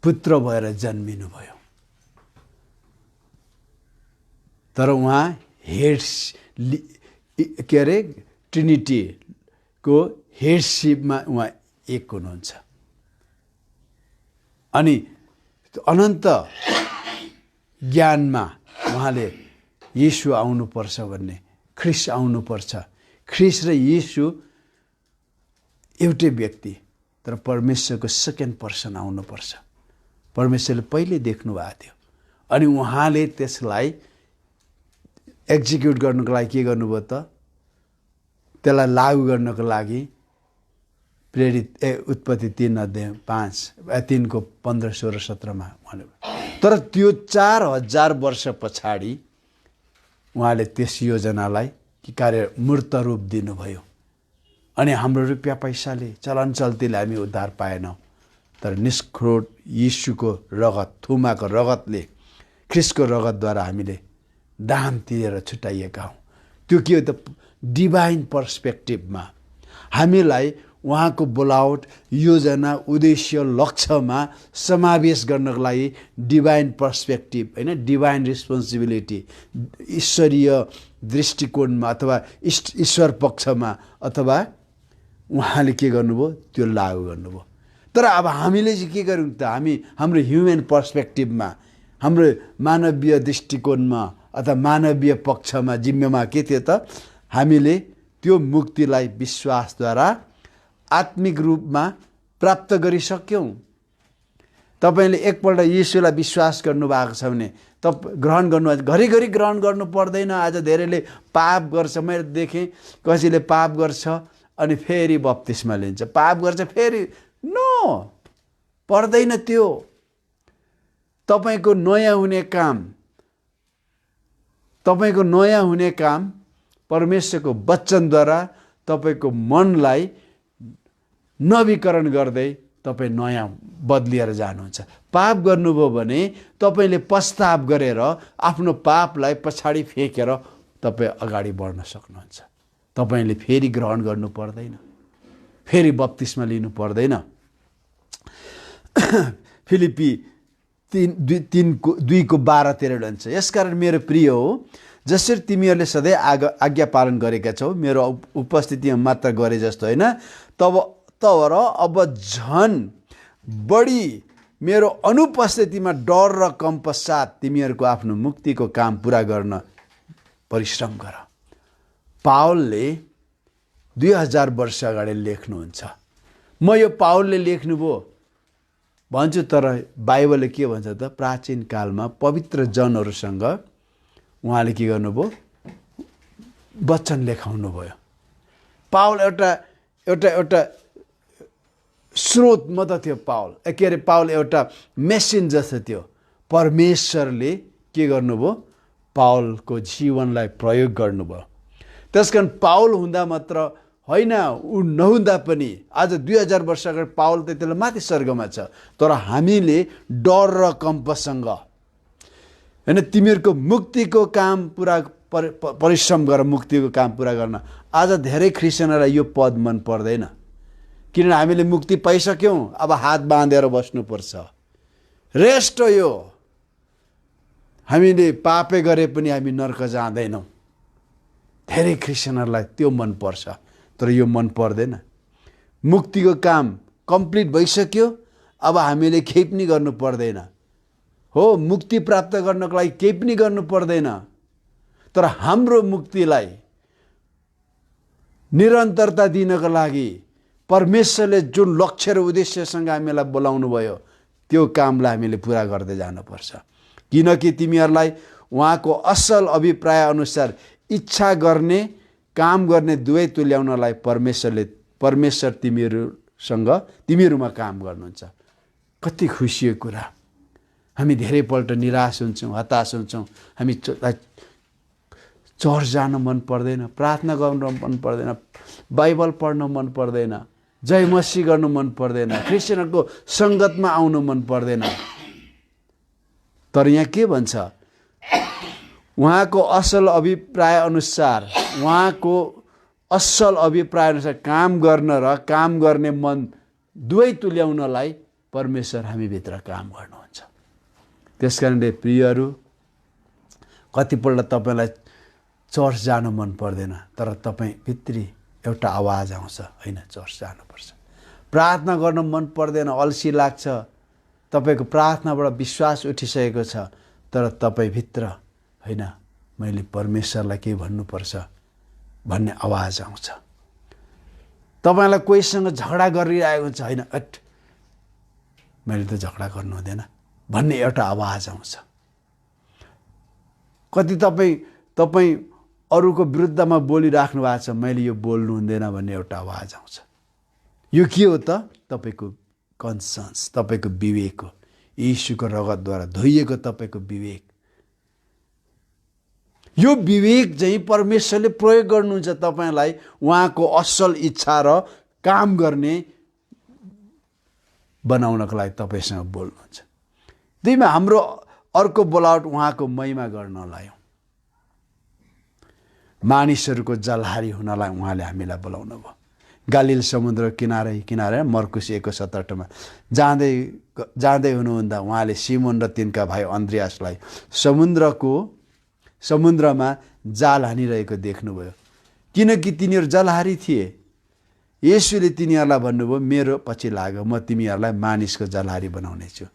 पुत्र भएर जन्मिनु भयो। तर उहाँ के अरे ट्रिनिटीको हेडसिपमा उहाँ एक हुनुहुन्छ। अनि अनन्त ज्ञानमा उहाँले येशू आउनुपर्छ भन्ने, ख्रीष्ट आउनुपर्छ। ख्रीष्ट र येशू एउटै व्यक्ति, तर परमेश्वरको सेकेन्ड पर्सन आउनुपर्छ। परमेश्वरले पहिले देख्नु भएको थियो अनि उहाँले त्यसलाई एक्जिक्युट गर्नुको लागि के गर्नुभयो त? त्यसलाई लागू गर्नको लागि प्रेरित उत्पत्ति 3 अध्याय 3 को 15, 16, 17 मा उहाँले। तर त्यो 4000 वर्ष पछाडि उहाँले त्यस योजनालाई कार्य मूर्त रूप दिनुभयो। अनि हाम्रो रुपियाँ पैसाले, चलन चल्तीले हामी उद्धार पाएनौँ, तर निष्खोट यीशुको रगत, थुमाको रगतले, ख्रीष्टको रगतद्वारा हामीले दाम तिरेर छुटाइएका हौँ। त्यो के हो त? डिभाइन पर्सपेक्टिभमा हामीलाई उहाँको बोलावट, योजना, उद्देश्य, लक्ष्यमा समावेश गर्नको लागि डिभाइन पर्सपेक्टिभ, होइन, डिभाइन रेस्पोन्सिबिलिटी, ईश्वरीय दृष्टिकोणमा अथवा ईश्वर पक्षमा अथवा उहाँले के गर्नुभयो? त्यो लागू गर्नुभयो। तर अब हामीले चाहिँ के गर्यौँ त? हाम्रो ह्युमन पर्सपेक्टिभमा, हाम्रो मानवीय दृष्टिकोणमा अथवा मानवीय पक्षमा, जिम्मेमा के थियो त? हामीले त्यो मुक्तिलाई विश्वासद्वारा आत्मिक रूपमा प्राप्त गरिसक्यौँ। तपाईँले एकपल्ट येशूलाई विश्वास गर्नुभएको छ भने ग्रहण गर्नु, घरिघरि ग्रहण गर्नु पर्दैन। आज धेरैले पाप गर्छ, मैले देखेँ कसैले पाप गर्छ अनि फेरि बप्तिस्मा लिन्छ, पाप गर्छ फेरि, नो, पर्दैन त्यो। तपाईँको नयाँ हुने काम परमेश्वरको वचनद्वारा तपाईँको मनलाई नवीकरण गर्दै तपाईँ नयाँ बदलिएर जानुहुन्छ। पाप गर्नुभयो भने तपाईँले पश्चाताप गरेर आफ्नो पापलाई पछाडि फेकेर तपाईँ अगाडि बढ्न सक्नुहुन्छ। तपाईँले फेरि ग्रहण गर्नु पर्दैन, फेरि बप्तिस्मा लिनु पर्दैन। फिलिप्पी 2:12-13 भन्छ, यसकारण मेरो प्रिय हो, जसरी तिमीहरूले सधैँ आज्ञा पालन गरेका छौ, मेरो उपस्थितिमा मात्र गरे जस्तो होइन, तर अब झन् बढी मेरो अनुपस्थितिमा डर र कम पश्चात तिमीहरूको आफ्नो मुक्तिको काम पुरा गर्न परिश्रम गर। पावलले 2000 वर्ष अगाडि लेख्नुहुन्छ। म यो पावलले लेख्नुभयो भन्छु, तर बाइबलले के भन्छ त, प्राचीन कालमा पवित्र जनहरूसँग उहाँले के गर्नुभयो, वचन लेखाउनु भयो। पावल एउटा स्रोत मात्र थियो। पावल एउटा मेसिन जस्तो थियो। परमेश्वरले के गर्नुभयो, पावलको जीवनलाई प्रयोग गर्नुभयो। त्यसकारण पावल हुँदा मात्र होइन, ऊ नहुँदा पनि आज 2000 वर्ष अगाडि पावल त्यति बेला माथि स्वर्गमा छ, तर हामीले डर र कम्पसँग होइन, तिमीहरूको मुक्तिको काम पुरा परिश्रम गर, मुक्तिको काम पुरा गर्न। आज धेरै क्रिस्चियनहरूलाई यो पद मन पर्दैन, किनभने हामीले मुक्ति पाइसक्यौँ, अब हात बाँधेर बस्नुपर्छ, रेस्ट हो यो। हामीले पापे गरे पनि हामी नर्क जाँदैनौँ। धेरै क्रिस्चियनहरूलाई त्यो मनपर्छ, तर यो मन पर्दैन। मुक्तिको काम कम्प्लिट भइसक्यो, अब हामीले केही पनि गर्नु पर्दैन। हो, मुक्ति प्राप्त गर्नको लागि केही पनि गर्नु पर्दैन, तर हाम्रो मुक्तिलाई निरन्तरता दिनको लागि परमेश्वरले जुन लक्ष्य र उद्देश्यसँग हामीलाई बोलाउनु भयो, त्यो कामलाई हामीले पुरा गर्दै जानुपर्छ। किनकि तिमीहरूलाई उहाँको असल अभिप्राय अनुसार इच्छा गर्ने, काम गर्ने दुवै तुल्याउनलाई परमेश्वर तिमीहरूमा काम गर्नुहुन्छ। कति खुसीको कुरा। हामी धेरैपल्ट निराश हुन्छौँ, हताश हुन्छौँ। हामी चर्च जान मन पर्दैन, प्रार्थना गर्न मन पर्दैन, बाइबल पढ्न मन पर्दैन, जय मसीह गर्नु मन पर्दैन, क्रिस्चियनहरूको सङ्गतमा आउनु मन पर्दैन। तर यहाँ के भन्छ, उहाँको असल अभिप्राय अनुसार काम गर्न र काम गर्ने मन दुवै तुल्याउनलाई परमेश्वर हामीभित्र काम गर्नुहुन्छ। त्यसकारणले प्रियहरू, कतिपल्ट तपाईँलाई चर्च जानु मन पर्दैन, तर तपाईँ भित्री एउटा आवाज आउँछ, होइन चर्च जानुपर्छ। प्रार्थना गर्न मन पर्दैन, अल्छी लाग्छ, तपाईँको प्रार्थनाबाट विश्वास उठिसकेको छ, तर तपाईँभित्र होइन मैले परमेश्वरलाई केही भन्नुपर्छ भन्ने आवाज आउँछ। तपाईँलाई कोहीसँग झगडा गरिरहेको हुन्छ, होइन मैले त झगडा गर्नु हुँदैन भन्ने एउटा आवाज आउँछ। कति तपाईँ अरूको विरुद्धमा बोलिराख्नु भएको छ, मैले यो बोल्नु हुँदैन भन्ने एउटा आवाज आउँछ। यो के हो त, तपाईँको कन्सन्स, तपाईँको विवेक हो। यीशुको रगतद्वारा धोइएको तपाईँको विवेक। यो विवेक चाहिँ परमेश्वरले प्रयोग गर्नुहुन्छ तपाईँलाई उहाँको असल इच्छा र काम गर्ने बनाउनको लागि तपाईँसँग बोल्नुहुन्छ। दुईमा हाम्रो अर्को बोलावट उहाँको महिमा गर्नलाई हो। मानिसहरूको जलहारी हुनलाई उहाँले हामीलाई बोलाउनु भयो। गालिल समुद्र किनारे मर्कुस 1:67 जाँदै हुनुहुँदा उहाँले सिमोन र तिनका भाइ अन्द्रियासलाई समुद्रमा जाल हानिरहेको देख्नुभयो, किनकि तिनीहरू जलहारी थिए। येशूले तिनीहरूलाई भन्नुभयो, मेरो पछि लाग, म तिमीहरूलाई मानिसको जलहारी बनाउने छु।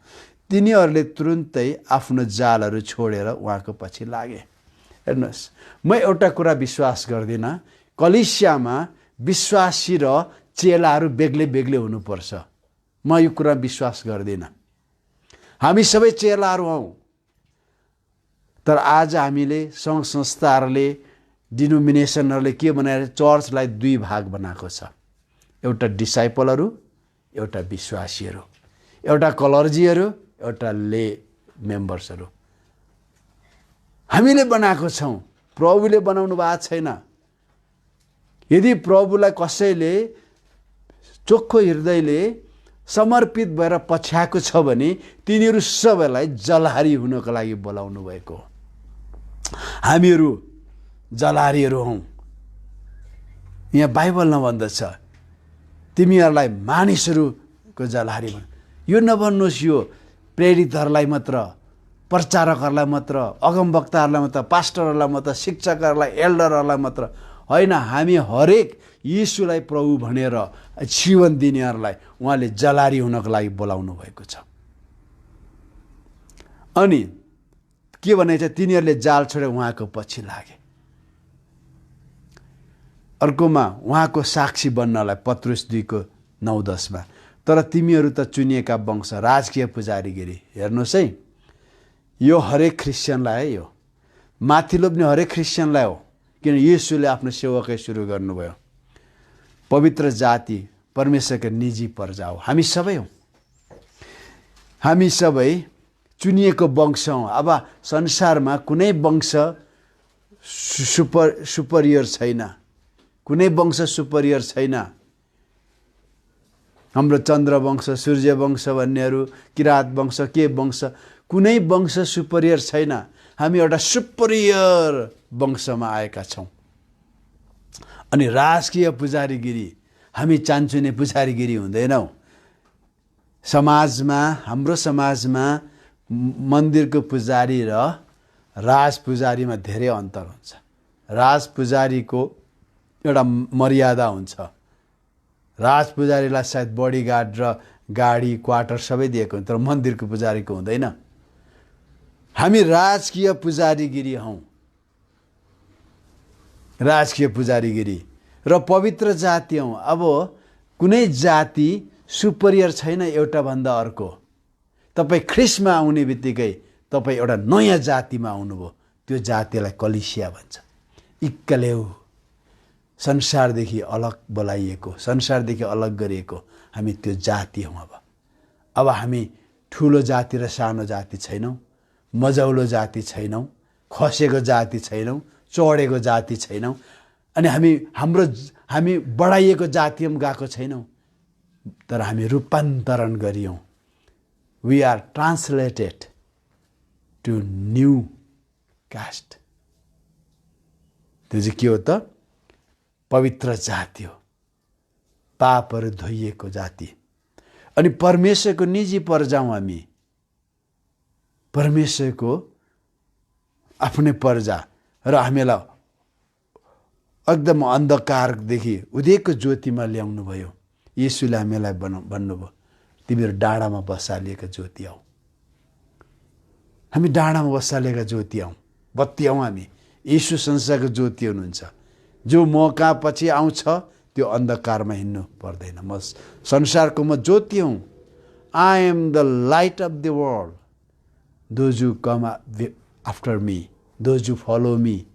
तिनीहरूले तुरुन्तै आफ्नो जालहरू छोडेर उहाँको पछि लागे। हेर्नुहोस्, म एउटा कुरा विश्वास गर्दिनँ, कलिसियामा विश्वासी र चेलाहरू बेग्लै बेग्लै हुनुपर्छ। म यो कुरा विश्वास गर्दिनँ। हामी सबै चेलाहरू हौँ। तर आज हामीले सङ्घ संस्थाहरूले डिनोमिनेसनहरूले के बनाएर चर्चलाई दुई भाग बनाएको छ। एउटा डिसाइपलहरू, एउटा विश्वासीहरू, एउटा क्लर्जीहरू, एउटा ले मेम्बर्सहरू हामीले बनाएको छौँ। प्रभुले बनाउनु भएको छैन। यदि प्रभुलाई कसैले चोखो हृदयले समर्पित भएर पछ्याएको छ भने तिनीहरू सबैलाई जलहारी हुनको लागि बोलाउनु भएको हो। हामीहरू जलहारीहरू हौँ। यहाँ बाइबलमा भन्दछ तिमीहरूलाई मानिसहरूको जलहारी भन्। यो नभन्नुहोस् यो प्रेरितहरूलाई मात्र, प्रचारकहरूलाई मात्र, अगमवक्ताहरूलाई मात्र, पास्टरहरूलाई मात्र, शिक्षकहरूलाई, एल्डरहरूलाई मात्र होइन। हामी हरेक यीशुलाई प्रभु भनेर जीवन दिनेहरूलाई उहाँले जलहारी हुनको लागि बोलाउनु भएको छ। अनि के भनेको छ, तिनीहरूले जाल छोडेर उहाँको पछि लागे। अर्कोमा उहाँको साक्षी बन्नलाई पत्रुस 2:9-10 तर तिमीहरू त चुनिएका वंश, राजकीय पुजारीगिरी। हेर्नुहोस् है, यो हरेक क्रिस्चियनलाई है, यो माथिल्लो पनि हरेक क्रिस्चियनलाई हो। किन येशूले आफ्नो सेवाकै सुरु गर्नुभयो। पवित्र जाति, परमेश्वरको निजी प्रजा हो। हामी सबै हौँ। हामी सबै चुनिएको वंश हौँ। अब संसारमा कुनै वंश सुपरियर छैन, कुनै वंश सुपरियर छैन। हाम्रो चन्द्रवंश, सूर्यवंश भन्नेहरू, किरात वंश, के वंश, कुनै वंश सुपरियर छैन। हामी एउटा सुपरियर वंशमा आएका छौँ। अनि राजकीय पुजारीगिरी, हामी चान्चुने पुजारीगिरी हुँदैनौँ। समाजमा, हाम्रो समाजमा मन्दिरको पुजारी र राज पुजारीमा धेरै अन्तर हुन्छ। राज पुजारीको एउटा मर्यादा हुन्छ। राज पुजारीलाई सायद बडीगार्ड र गाडी, क्वार्टर सबै दिएको हुन्छ, तर मन्दिरको पुजारीको हुँदैन। हामी राजकीय पुजारीगिरी हौँ। राजकीय पुजारीगिरी र पवित्र जाति हौँ। अब कुनै जाति सुपरियर छैन एउटा भन्दा अर्को। तपाईँ ख्रिस्टमा आउने बित्तिकै तपाईँ एउटा नयाँ जातिमा आउनुभयो। त्यो जातिलाई कलिसिया भन्छ। इक्कलेउ, संसारदेखि अलग बोलाइएको, संसारदेखि अलग गरिएको हामी त्यो जाति हौँ। अब हामी ठुलो जाति र सानो जाति छैनौँ, मझौलो जाति छैनौँ, खसेको जाति छैनौँ, चढेको जाति छैनौँ। अनि हामी बढाइएको जाति पनि गएको छैनौँ, तर हामी रूपान्तरण गरियौँ। We are translated to new cast. त्यो चाहिँ के हो त? पवित्र जाति हो, पापहरू धोइएको जाति। अनि परमेश्वरको निजी प्रजा हौँ हामी। परमेश्वरको आफ्नै प्रजा र हामीलाई एकदम अन्धकारदेखि उदयको ज्योतिमा ल्याउनु भयो। येशूले हामीलाई भन्नुभयो तिमीहरू डाँडामा बसालिएका ज्योति हौ। हामी डाँडामा बसालिएका ज्योति हौँ, बत्ती हौँ हामी। येशू संसारको ज्योति हुनुहुन्छ। जो म कहाँ पछि आउँछ त्यो अन्धकारमा हिँड्नु पर्दैन। म संसारको म ज्योति हुँ। I am the light of the world. Those who come after me, those who follow me,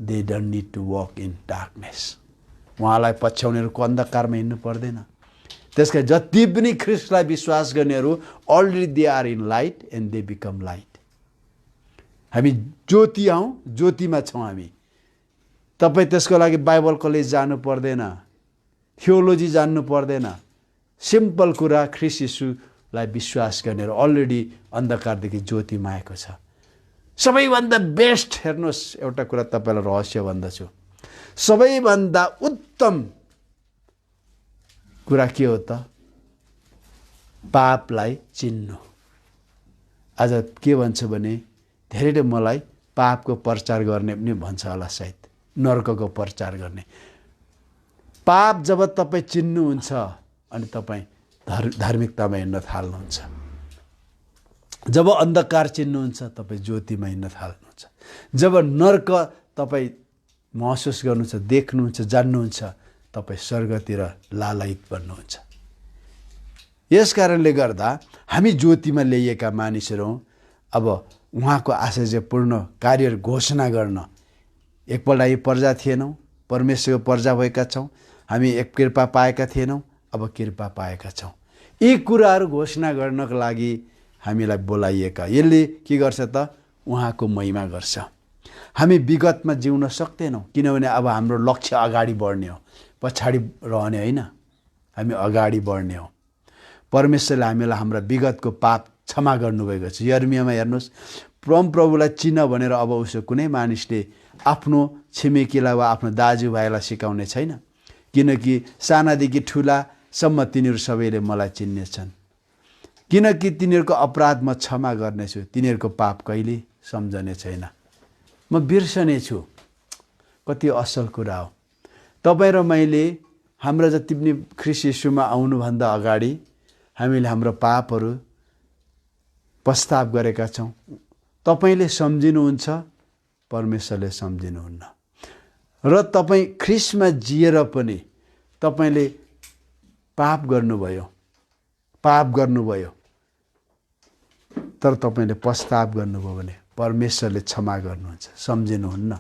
they don't need to walk in darkness. उहाँलाई पछ्याउनेहरूको अन्धकारमा हिँड्नु पर्दैन। त्यसका जति पनि ख्रिस्टलाई विश्वास गर्नेहरू already they are in light and they become light. हामी ज्योति हौँ, ज्योतिमा छौँ हामी। तपाईँ त्यसको लागि बाइबल कलेज जानु पर्दैन, थियोलोजी जान्नु पर्दैन। सिम्पल कुरा, ख्रिस्ट येशूलाई विश्वास गर्नेहरू अलरेडी अन्धकारदेखि ज्योतिमा आएको छ। सबैभन्दा बेस्ट, हेर्नुहोस् एउटा कुरा तपाईँलाई रहस्य भन्दछु, सबैभन्दा उत्तम कुरा के हो त? पापलाई चिन्नु। आज के भन्छ भने धेरैले मलाई पापको प्रचार गर्ने पनि भन्छ होला, सायद नर्कको प्रचार गर्ने। पाप जब तपाईँ चिन्नुहुन्छ अनि तपाईँ धार्मिकतामा हिँड्न थाल्नुहुन्छ। जब अन्धकार चिन्नुहुन्छ तपाईँ ज्योतिमा हिँड्न थाल्नुहुन्छ। जब नर्क तपाईँ महसुस गर्नुहुन्छ, देख्नुहुन्छ, जान्नुहुन्छ, तपाईँ स्वर्गतिर लालायित बन्नुहुन्छ। यस कारणले गर्दा हामी ज्योतिमा ल्याइएका मानिसहरू हौँ। अब उहाँको आश्चर्यपूर्ण कार्य घोषणा गर्न एकपल्ट हामी प्रजा थिएनौँ, परमेश्वरको प्रजा भएका छौँ। हामी एक कृपा पाएका थिएनौँ, अब कृपा पाएका छौँ। यी कुराहरू घोषणा गर्नको लागि हामीलाई बोलाइएका। यसले के गर्छ त? उहाँको महिमा गर्छ। हामी विगतमा जिउन सक्दैनौँ, किनभने अब हाम्रो लक्ष्य अगाडि बढ्ने हो, पछाडि रहने होइन। हामी अगाडि बढ्ने हो। परमेश्वरले हामीलाई हाम्रा विगतको पाप क्षमा गर्नुभएको छ। यर्मियामा हेर्नुहोस्, परमप्रभुलाई चिन्न भनेर अब उसो कुनै मानिसले आफ्नो छिमेकीलाई वा आफ्नो दाजुभाइलाई सिकाउने छैन, किनकि सानादेखि ठुलासम्म तिनीहरू सबैले मलाई चिन्नेछन्। किनकि तिनीहरूको अपराध म क्षमा गर्नेछु, तिनीहरूको पाप कहिले सम्झने छैन। म बिर्सने छु। कति असल कुरा हो। तपाईँ र मैले हाम्रा जति पनि ख्रीष्ट येशूमा आउनुभन्दा अगाडि हामीले हाम्रो पापहरू पश्चाताप गरेका छौँ। तपाईँले सम्झिनुहुन्छ, परमेश्वरले सम्झिनुहुन्न। र तपाईँ ख्रीष्टमा जिएर पनि तपाईँले पाप गर्नुभयो, तर तपाईँले पश्चाताप गर्नुभयो भने परमेश्वरले क्षमा गर्नुहुन्छ, सम्झिनुहुन्न।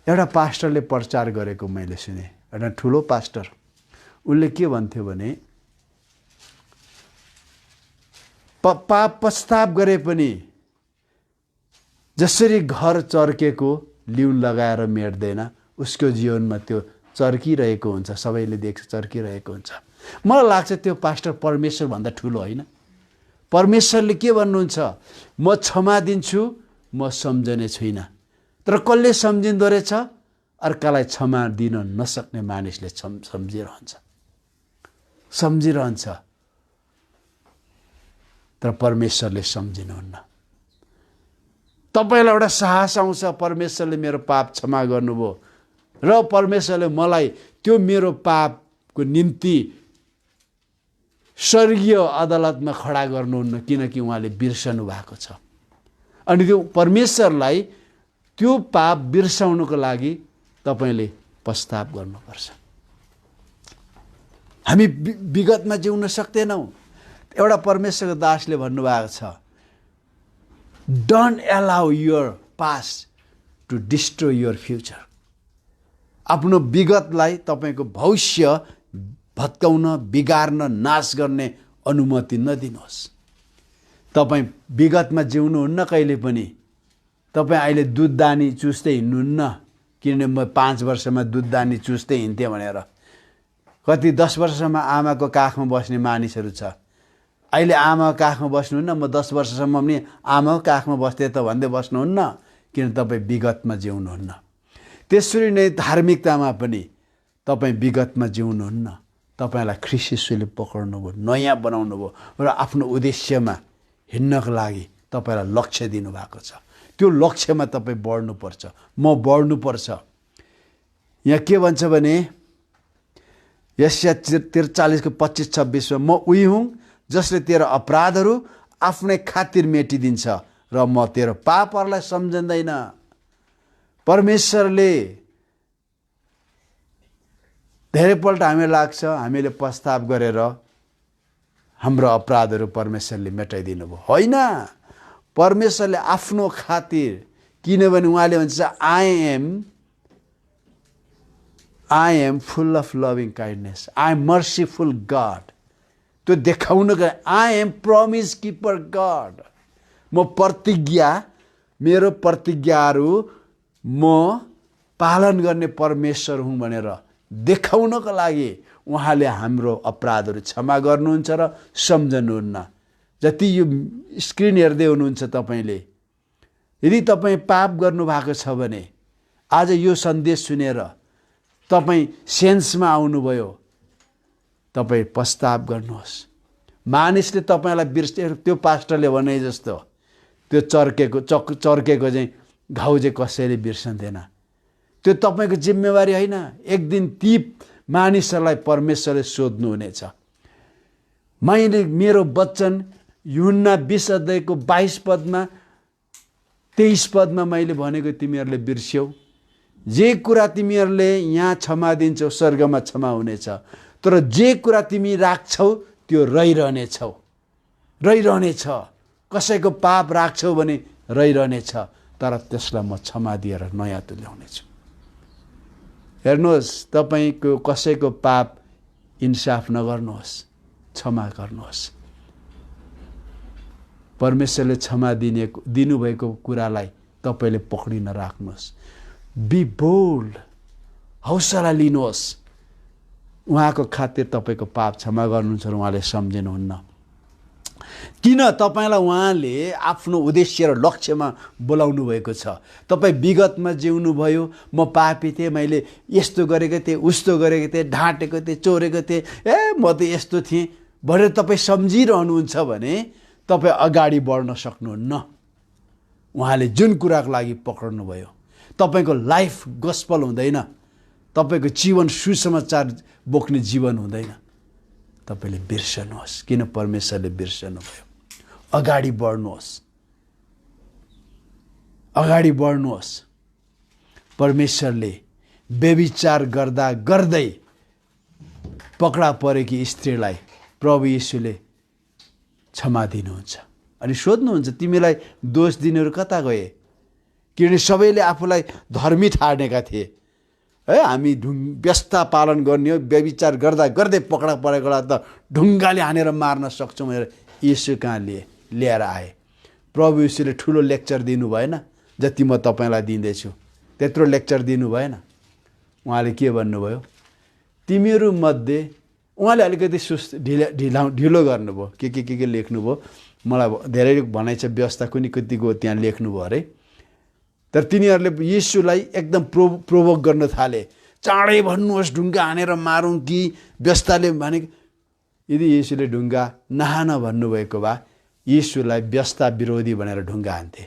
एउटा पास्टरले प्रचार गरेको मैले सुने, एउटा ठुलो पास्टर। उसले के भन्थ्यो भने पाप पश्चाताप गरे पनि जसरी घर चर्केको लिउन लगाएर मेट्दैन, उसको जीवनमा त्यो चर्किरहेको हुन्छ। सबैले देख्छ चर्किरहेको हुन्छ। मलाई लाग्छ त्यो पास्टर परमेश्वरभन्दा ठुलो होइन। परमेश्वरले के भन्नुहुन्छ? म क्षमा दिन्छु, म सम्झने छुइनँ। तर कसले सम्झिँदो रहेछ? अर्कालाई क्षमा दिन नसक्ने मानिसले सम्झिरहन्छ, तर परमेश्वरले सम्झिनुहुन्न। तपाईँलाई एउटा साहस आउँछ, परमेश्वरले मेरो पाप क्षमा गर्नुभयो र परमेश्वरले मलाई त्यो मेरो पापको निम्ति स्वर्गीय अदालतमा खडा गर्नुहुन्न, किनकि उहाँले बिर्सनु भएको छ। अनि त्यो परमेश्वरलाई त्यो पाप बिर्साउनको लागि तपाईँले पश्चाताप गर्नुपर्छ। हामी विगतमा जिउन सक्दैनौँ। एउटा परमेश्वरको दासले भन्नुभएको छ, don't allow your past to destroy your future. आफ्नो विगतलाई तपाईँको भविष्य भत्काउन, बिगार्न, नाश गर्ने अनुमति नदिनुहोस्। तपाईँ विगतमा जिउनुहुन्न कहिले पनि। तपाईँ अहिले दुधदानी चुस्दै हिँड्नुहुन्न, किनभने म 5 वर्षमा दुधदानी चुस्दै हिँड्थेँ भनेर। कति 10 वर्षमा आमाको काखमा बस्ने मानिसहरू छ। अहिले आमाको काखमा बस्नुहुन्न, म 10 वर्षसम्म पनि आमाको काखमा बस्थेँ त भन्दै बस्नुहुन्न, किन तपाईँ विगतमा जिउनुहुन्न। त्यसरी नै धार्मिकतामा पनि तपाईँ विगतमा जिउनुहुन्न। तपाईँलाई ख्रीष्ट येशूले पक्राउनुभयो, नयाँ बनाउनु भयो र आफ्नो उद्देश्यमा हिँड्नको लागि तपाईँलाई लक्ष्य दिनुभएको छ। त्यो लक्ष्यमा तपाईँ बढ्नुपर्छ, म बढ्नुपर्छ। यहाँ के भन्छ भने यशाया 43 को 25-26 म उही हुँ जसले तेरो अपराधहरू आफ्नै खातिर मेटिदिन्छ र म तेरो पापहरूलाई सम्झँदैन। परमेश्वरले धेरैपल्ट हामीलाई लाग्छ हामीले पश्चाताप गरेर हाम्रो अपराधहरू परमेश्वरले मेटाइदिनु भयो। होइन, परमेश्वरले आफ्नो खातिर, किनभने उहाँले भन्छ I am full of loving kindness, I am merciful God. त्यो देखाउनको I am promise keeper God. म प्रतिज्ञा, मेरो प्रतिज्ञाहरू म पालन गर्ने परमेश्वर हुँ भनेर देखाउनको लागि उहाँले हाम्रो अपराधहरू क्षमा गर्नुहुन्छ र सम्झनुहुन्न। जति यो स्क्रिन हेर्दै हुनुहुन्छ तपाईँले, यदि तपाईँ पाप गर्नुभएको छ भने आज यो सन्देश सुनेर तपाईँ सेन्समा आउनुभयो, तपाईँ पश्चाताप गर्नुहोस्। मानिसले तपाईँलाई बिर्सेर, त्यो पास्टरले भने जस्तो त्यो चर्केको चाहिँ घाउ चाहिँ कसैले बिर्सन्दैन। त्यो तपाईँको जिम्मेवारी होइन। एक दिन ती मानिसहरूलाई परमेश्वरले सोध्नुहुनेछ। मैले मेरो वचन यूहन्ना 20 अध्यायको 22 पदमा 23 पदमा मैले भनेको तिमीहरूले बिर्स्यौ। जे कुरा तिमीहरूले यहाँ क्षमा दिन्छौ स्वर्गमा क्षमा हुनेछ, तर जे कुरा तिमी राख्छौ त्यो रहिरहनेछ। कसैको पाप राख्छौ भने रहिरहनेछ, तर त्यसलाई म क्षमा दिएर नयाँ तुल्याउनेछु। हेर्नुहोस्, तपाईँको कसैको पाप इन्साफ नगर्नुहोस्, क्षमा गर्नुहोस्। परमेश्वरले क्षमा दिनुभएको कुरालाई तपाईँले पक्रिन राख्नुहोस्। बी बोल्ड, हौसला लिनुहोस्। उहाँको खातिर तपाईँको पाप क्षमा गर्नुहुन्छ र उहाँले सम्झिनुहुन्न। किन तपाईँलाई उहाँले आफ्नो उद्देश्य र लक्ष्यमा बोलाउनु भएको छ। तपाईँ विगतमा जिउनु भयो, म पापी थिएँ, मैले यस्तो गरेको थिएँ, उस्तो गरेको थिएँ, ढाँटेको थिएँ, चोरेको थिएँ, म त यस्तो थिएँ भनेर तपाईँ सम्झिरहनुहुन्छ भने तपाईँ अगाडि बढ्न सक्नुहुन्न। उहाँले जुन कुराको लागि पक्राउनु भयो, तपाईँको लाइफ गोस्पल हुँदैन, तपाईँको जीवन सुसमाचार बोक्ने जीवन हुँदैन। तपाईँले बिर्सनुहोस्। किन परमेश्वरले बिर्सनु भयो? अगाडि बढ्नुहोस्। परमेश्वरले व्यभिचार गर्दा गर्दै पक्रा परेकी स्त्रीलाई प्रभु येशूले क्षमा दिनुहुन्छ अनि सोध्नुहुन्छ, तिमीलाई दोष दिनेहरू कता गए? किनभने सबैले आफूलाई धर्मी ठानेका थिए। है, हामी व्यवस्था पालन गर्ने हो, व्यभिचार गर्दा गर्दै पक्रा परेकोलाई त ढुङ्गाले हानेर मार्न सक्छौँ भनेर येशू कहाँ ल्याएर आए। प्रभु येशूले ठुलो लेक्चर दिनु भएन जति म तपाईँलाई दिँदैछु, त्यत्रो लेक्चर दिनु भएन। उहाँले के भन्नुभयो? तिमीहरू मध्ये, उहाँले अलिकति ढिलो गर्नुभयो, के लेख्नुभयो, मलाई धेरै भनाइ छ व्यवस्था कुनै कतिको त्यहाँ लेख्नुभयो अरे। तर तिनीहरूले येशूलाई एकदम प्रोभोक गर्न थाले। चाँडै भन्नुहोस्, ढुङ्गा हानेर मारौँ कि? व्यवस्थाले भने यदि येशूले ढुङ्गा नहान भन्नुभएको भए येशूलाई व्यवस्था विरोधी भनेर ढुङ्गा हान्थे।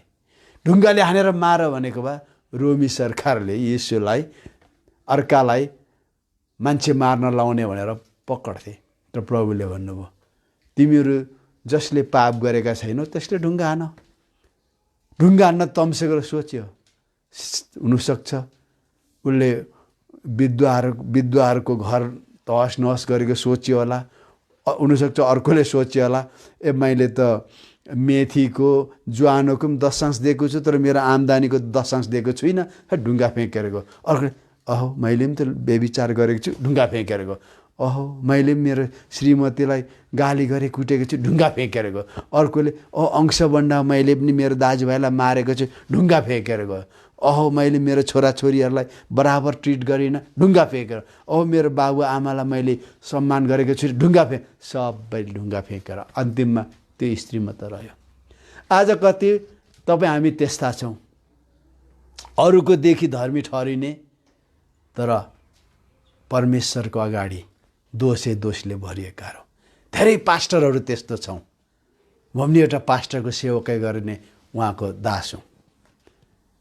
ढुङ्गाले हानेर मार भनेको भए रोमी सरकारले येशूलाई अर्कालाई मान्छे मार्न लाउने भनेर पक्ड्थे। तर प्रभुले भन्नुभयो, तिमीहरू जसले पाप गरेका छैनौ त्यसले ढुङ्गा हान। ढुङ्गा हान्न तम्सेको सोच्यो, हुनसक्छ उसले विधवाहरूको घर तहस नहस गरेको सोच्यो होला। हुनसक्छ अर्कोले सोच्यो होला, मैले त मेथीको ज्वानोको पनि 10 दिएको छु, तर मेरो आम्दानीको 10 दिएको छुइनँ, ढुङ्गा फ्याँकेर गयो। अर्को, अहो मैले पनि त व्यभिचार गरेको छु, ढुङ्गा फ्याँकेर गयो। अहो मैले पनि मेरो श्रीमतीलाई गाली गरे, कुटेको छु, ढुङ्गा फ्याँकेर गयो। अर्कोले, अंशबन्धा मैले पनि मेरो दाजुभाइलाई मारेको छु, ढुङ्गा फ्याँकेर गयो। अहो मैले मेरो छोराछोरीहरूलाई बराबर ट्रिट गरिनँ, ढुङ्गा फ्याँकेर। अहो मेरो बाबुआमालाई मैले सम्मान गरेको छु, ढुङ्गा सबै ढुङ्गा फ्याँकेर अन्तिममा त्यो स्त्री मात्र रह्यो। आज कति हामी त्यस्ता छौँ, अरूको देखि धर्मी ठहरिने, तर परमेश्वरको अगाडि दोषले भरिएका हौँ। धेरै पास्टरहरू त्यस्तो छौँ। म पनि एउटा पास्टरको सेवकै गर्ने उहाँको दास हुँ।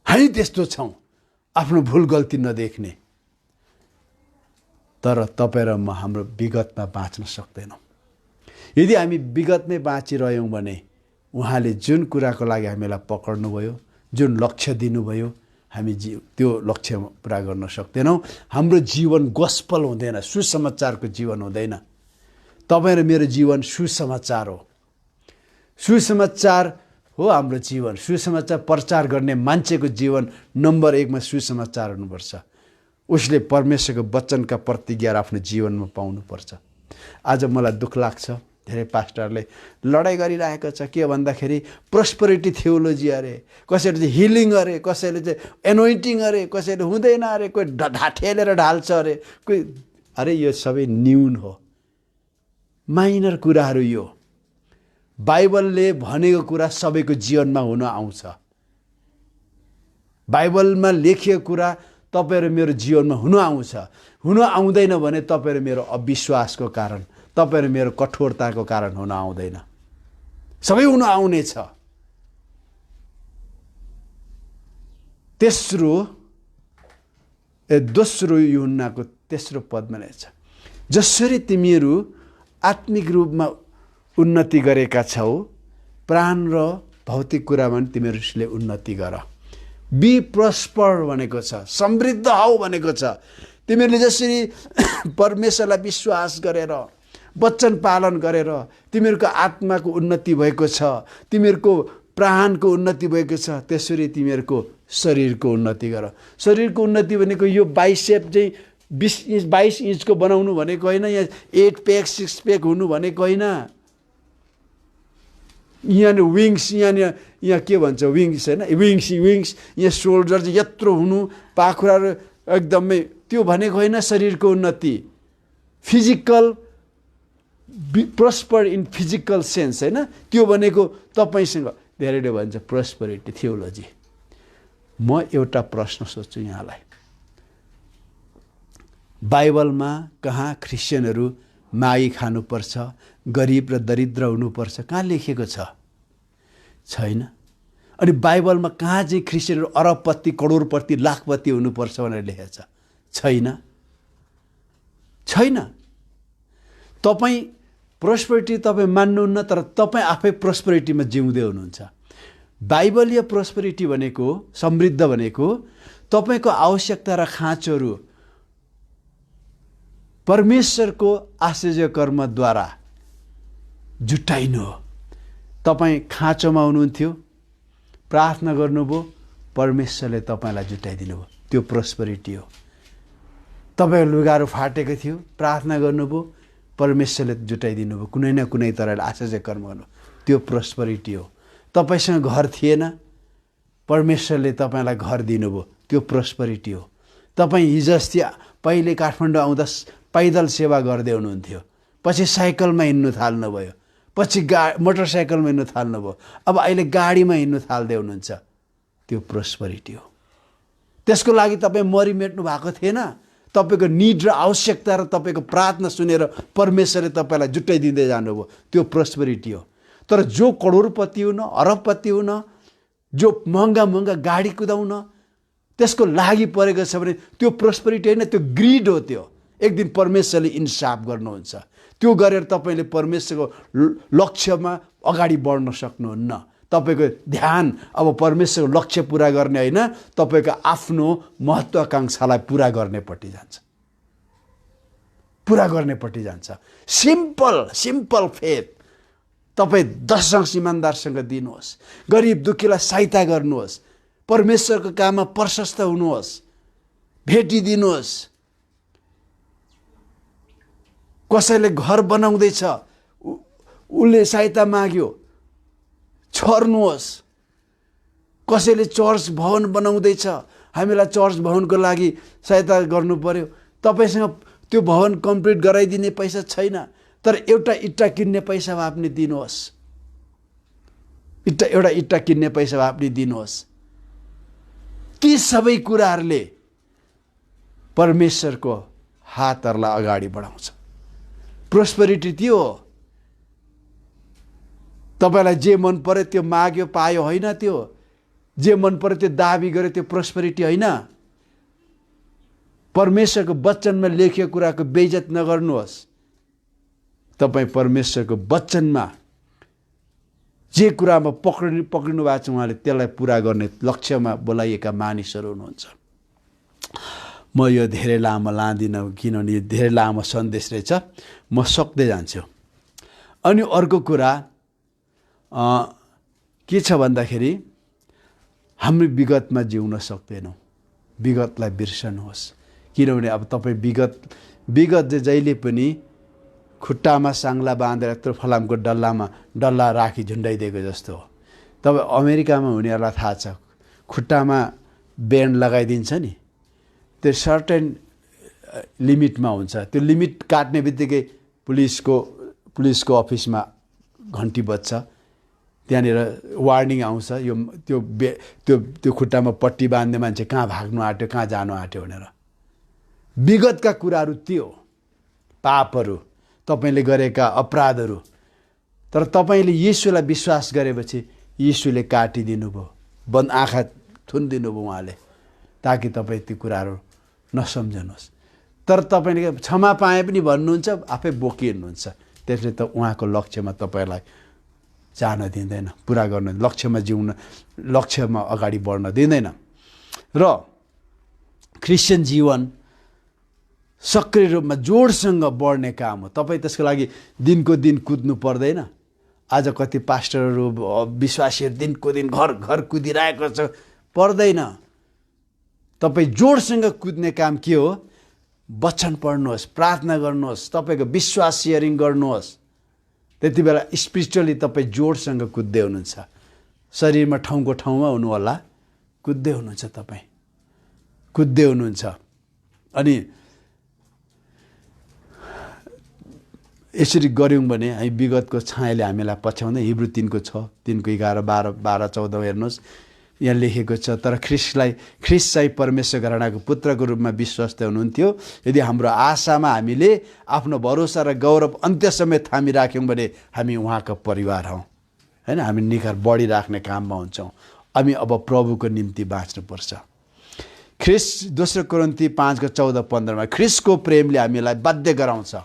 हामी त्यस्तो छौँ, आफ्नो भुल गल्ती नदेख्ने। तर तपाईँ र म हाम्रो विगतमा बाँच्न सक्दैनौँ। यदि हामी विगतमै बाँचिरह्यौँ भने उहाँले जुन कुराको लागि हामीलाई पक्र्नुभयो, जुन लक्ष्य दिनुभयो, हामी त्यो लक्ष्य पुरा गर्न सक्दैनौँ। हाम्रो जीवन गोस्पल हुँदैन, सुसमाचारको जीवन हुँदैन। तपाईँ र मेरो जीवन सुसमाचार हो। सुसमाचार हो हाम्रो जीवन। सुसमाचार प्रचार गर्ने मान्छेको जीवन नम्बर 1मा सुसमाचार हुनुपर्छ। उसले परमेश्वरको वचनका प्रतिज्ञा आफ्नो जीवनमा पाउनुपर्छ। आज मलाई दुःख लाग्छ, धेरै पास्टरले लडाइँ गरिरहेको छ। के भन्दाखेरि प्रोस्पेरिटी थियोलोजी अरे, कसैले चाहिँ हिलिङ अरे, कसैले चाहिँ एनोइन्टिङ अरे, कसैले हुँदैन अरे, कोही ठेलेर ढाल्छ अरे, कोही अरे। यो सबै न्यून हो, माइनर कुराहरू। यो बाइबलले भनेको कुरा सबैको जीवनमा हुन आउँछ। बाइबलमा लेखिएको कुरा तपाईँ र मेरो जीवनमा हुन आउँछ। हुन आउँदैन भने तपाईँ र मेरो अविश्वासको कारण, तपाईँ र मेरो कठोरताको कारण हुन आउँदैन। सबै हुन आउनेछ। दोस्रो यूहन्नाको तेस्रो पदमा रहेछ, जसरी तिमीहरू आत्मिक रूपमा उन्नति गरेका छौ, प्राण र भौतिक कुरामा पनि तिमीहरूले उन्नति गर। बी प्रस्पर भनेको छ, समृद्ध हौ भनेको छ। तिमीहरूले जसरी परमेश्वरलाई विश्वास गरेर वचन पालन गरेर तिमीहरूको आत्माको उन्नति भएको छ, तिमीहरूको प्राणको उन्नति भएको छ, त्यसरी तिमीहरूको शरीरको उन्नति गर। शरीरको उन्नति भनेको यो बाइसेप चाहिँ 22 इन्चको बनाउनु भनेको होइन, यहाँ 8 प्याक 6 प्याक हुनु भनेको होइन। यहाँ विङ्स, यहाँ के भन्छ विङ्स होइन, विङ्स यहाँ सोल्डर चाहिँ यत्रो हुनु, पाखुराहरू एकदमै, त्यो भनेको होइन शरीरको उन्नति। फिजिकल प्रस्पर इन फिजिकल सेन्स होइन, त्यो भनेको तपाईँसँग। धेरैले भन्छ प्रस्परिटी थियोलोजी। म एउटा प्रश्न सोध्छु यहाँलाई, बाइबलमा कहाँ ख्रिस्चियनहरू मागी खानुपर्छ, गरिब र दरिद्र हुनुपर्छ, कहाँ लेखेको छ? छैन। अनि बाइबलमा कहाँ चाहिँ ख्रिस्चियनहरू अरबपति, करोडपति, लाखपति हुनुपर्छ भनेर लेखेको छ? छैन। तपाईँ प्रोस्पेरिटी तपाईँ मान्नुहुन्न, तर तपाईँ आफै प्रोस्पेरिटीमा जिउँदै हुनुहुन्छ। बाइबलीय प्रोस्पेरिटी भनेको, समृद्ध भनेको तपाईँको आवश्यकता र खाँचोहरू परमेश्वरको आश्चर्य कर्मद्वारा जुटाइनु हो। तपाईँ खाँचोमा हुनुहुन्थ्यो, प्रार्थना गर्नुभयो, परमेश्वरले तपाईँलाई जुटाइदिनु भयो, त्यो प्रोस्पेरिटी हो। तपाईँको लुगाहरू फाटेको थियो, प्रार्थना गर्नुभयो, परमेश्वरले जुटाइदिनु भयो, कुनै न कुनै तरहले आश्चर्य कर्म गर्नु, त्यो प्रोस्पेरिटी हो। तपाईँसँग घर थिएन, परमेश्वरले तपाईँलाई घर दिनुभयो, त्यो प्रोस्पेरिटी हो। तपाईँ हिजो अस्ति पहिले काठमाडौँ आउँदा पैदल सेवा गर्दै हुनुहुन्थ्यो, पछि साइकलमा हिँड्नु थाल्नुभयो, पछि मोटरसाइकलमा हिँड्नु थाल्नुभयो, अब अहिले गाडीमा हिँड्नु थाल्दै हुनुहुन्छ, त्यो प्रोस्पेरिटी हो। त्यसको लागि तपाईँ मरिमेट्नु भएको थिएन। तपाईँको निड र आवश्यकता र तपाईँको प्रार्थना सुनेर परमेश्वरले तपाईँलाई जुटाइदिँदै जानुभयो, त्यो प्रोस्पेरिटी हो। तर जो करोडपति हुन, अरबपति हुन, जो महँगा महँगा गाडी कुदाउन, त्यसको लागि परेको छ भने त्यो प्रोस्पेरिटी होइन, त्यो ग्रिड हो। त्यो एक दिन परमेश्वरले इन्साफ गर्नुहुन्छ। त्यो गरेर तपाईँले परमेश्वरको लक्ष्यमा अगाडि बढ्न सक्नुहुन्न। तपाईँको ध्यान अब परमेश्वरको लक्ष्य पुरा गर्ने होइन, तपाईँको आफ्नो महत्त्वाकांक्षालाई पुरा गर्नेपट्टि जान्छ, पुरा गर्नेपट्टि जान्छ। Simple faith. तपाईँ 10 इमानदारसँग दिनुहोस्, गरिब दुःखीलाई सहायता गर्नुहोस्, परमेश्वरको काममा प्रशस्त हुनुहोस्, भेटिदिनुहोस्। कसैले घर बनाउँदैछ, उसले सहायता माग्यो, छर्नुहोस्। कसैले चर्च भवन बनाउँदैछ, हामीलाई चर्च भवनको लागि सहायता गर्नु पर्यो, तपाईँसँग त्यो भवन कम्प्लिट गराइदिने पैसा छैन, तर एउटा इट्टा किन्ने पैसा भए पनि दिनुहोस्। एउटा इट्टा किन्ने पैसा भए पनि दिनुहोस्। ती सबै कुराहरूले परमेश्वरको हातहरूलाई अगाडि बढाउँछ। प्रोस्पेरिटी त्यो हो। तपाईँलाई जे मन पर्यो त्यो माग्यो पायो होइन, त्यो जे मन पर्यो त्यो दाबी गर्यो, त्यो प्रोस्पेरिटी होइन। परमेश्वरको वचनमा लेखिएको कुराको बेइज्जत नगर्नुहोस्। तपाईँ परमेश्वरको वचनमा जे कुरामा पक्रिनु भएको छ उहाँले त्यसलाई पुरा गर्ने लक्ष्यमा बोलाइएका मानिसहरू हुनुहुन्छ। म यो धेरै लामो लाँदिनँ, किनभने यो धेरै लामो सन्देश रहेछ, म सक्दै जान्छु। अनि अर्को कुरा के छ भन्दाखेरि, हामी विगतमा जिउन सक्दैनौँ। विगतलाई बिर्सनुहोस्, किनभने अब तपाईँ विगत जहिले पनि खुट्टामा साङ्ला बाँधेर यत्रो फलामको डल्ला राखी झुन्डाइदिएको जस्तो हो। तपाईँ अमेरिकामा हुनेहरूलाई थाहा छ, खुट्टामा ब्यान्ड लगाइदिन्छ नि, त्यो सर्टेन लिमिटमा हुन्छ। त्यो लिमिट काट्ने बित्तिकै पुलिसको अफिसमा घन्टी बज्छ, त्यहाँनिर वार्निङ आउँछ, यो त्यो त्यो त्यो खुट्टामा पट्टी बाँध्ने मान्छे कहाँ भाग्नु आँट्यो, कहाँ जानु आँट्यो भनेर। विगतका कुराहरू त्यो पापहरू, तपाईँले गरेका अपराधहरू। तर तपाईँले येशूलाई विश्वास गरेपछि येशूले काटिदिनु भयो, आँखा थुनिदिनु भयो उहाँले, ताकि तपाईँ ती कुराहरू नसम्झनुहोस्। तर तपाईँले क्षमा पाए पनि भन्नुहुन्छ, आफै बोकिनुहुन्छ, त्यसले त उहाँको लक्ष्यमा तपाईँलाई जान दिँदैन, पुरा गर्न, लक्ष्यमा अगाडि बढ्न दिँदैन। र क्रिस्चियन जीवन सक्रिय रूपमा जोडसँग बढ्ने काम हो। तपाईँ त्यसको लागि दिनको दिन कुद्नु पर्दैन। आज कति पास्टरहरू विश्वासीहरू दिनको दिन घर घर कुदिरहेको छ, पर्दैन। तपाईँ जोडसँग कुद्ने काम के हो? वचन पढ्नुहोस्, प्रार्थना गर्नुहोस्, तपाईँको विश्वास सेयरिङ गर्नुहोस्। त्यति बेला स्पिरिचुअली तपाईँ जोडसँग कुद्दै हुनुहुन्छ। शरीरमा ठाउँको ठाउँमा हुनु होला, कुद्दै हुनुहुन्छ, तपाईँ कुद्दै हुनुहुन्छ। अनि यसरी गऱ्यौँ भने हामी विगतको छायाले हामीलाई पछ्याउँदै। हिब्रू 3:11-12-14 हेर्नुहोस्, यहाँ लेखेको छ, तर ख्रिस्ट चाहिँ परमेश्वर घरानाको पुत्रको रूपमा विश्वस्त हुनुहुन्थ्यो। यदि हाम्रो आशामा हामीले आफ्नो भरोसा र गौरव अन्त्यसम्म थामिराख्यौँ भने हामी उहाँको परिवार हौँ, होइन? हामी निखार बढिराख्ने काममा हुन्छौँ। हामी अब प्रभुको निम्ति बाँच्नुपर्छ। ख्रिस्ट 2 कोरिन्थी 5:14-15 ख्रिस्टको प्रेमले हामीलाई बाध्य गराउँछ।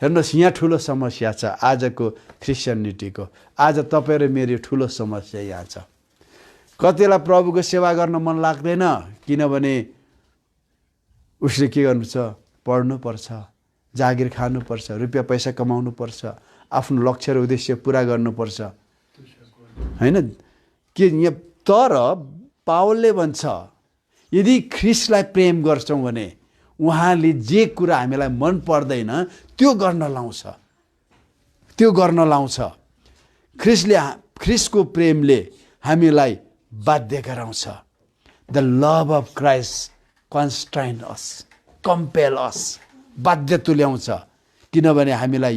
हेर्नुहोस्, यहाँ ठुलो समस्या छ आजको क्रिस्चियनिटीको। आज तपाईँ र मेरो ठुलो समस्या यहाँ छ। कतिलाई प्रभुको सेवा गर्न मन लाग्दैन, किनभने उसले के गर्नुपर्छ? पढ्नुपर्छ, जागिर खानुपर्छ, रुपियाँ पैसा कमाउनुपर्छ, आफ्नो लक्ष्य र उद्देश्य पुरा गर्नुपर्छ, होइन के? यहाँ तर पावलले भन्छ, यदि ख्रिस्टलाई प्रेम गर्छौँ भने उहाँले जे कुरा हामीलाई मन पर्दैन त्यो गर्न लाउँछ। ख्रिस्टको प्रेमले हामीलाई बाध्य गराउँछ। The love of Christ constrain us, compel us, बाध्य तुल्याउँछ। किनभने हामीलाई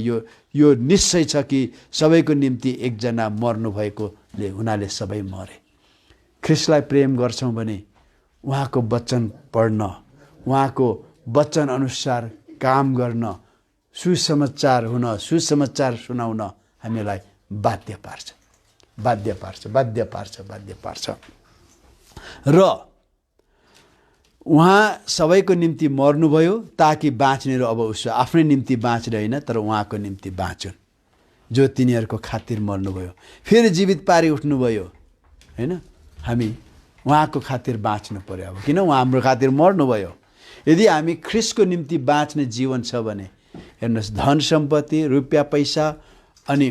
यो निश्चय छ कि सबैको निम्ति एकजना मर्नु भएकोले हुनाले सबै मरे। ख्रिस्टलाई प्रेम गर्छौँ भने उहाँको वचन पढ्न, उहाँको वचन अनुसार काम गर्न, सुसमाचार हुन, सुसमाचार सुनाउन हामीलाई बाध्य पार्छ। र उहाँ सबैको निम्ति मर्नुभयो ताकि बाँच्नेहरू अब उसो आफ्नै निम्ति बाँच्ने होइन, तर उहाँको निम्ति बाँचुन्, जो तिनीहरूको खातिर मर्नुभयो, फेरि जीवित पारी उठ्नुभयो, होइन? हामी उहाँको खातिर बाँच्नु पर्यो। अब किन? उहाँ हाम्रो खातिर मर्नुभयो। यदि हामी ख्रिस्टको निम्ति बाँच्ने जीवन छ भने, हेर्नुहोस्, धन सम्पत्ति, रुपियाँ पैसा अनि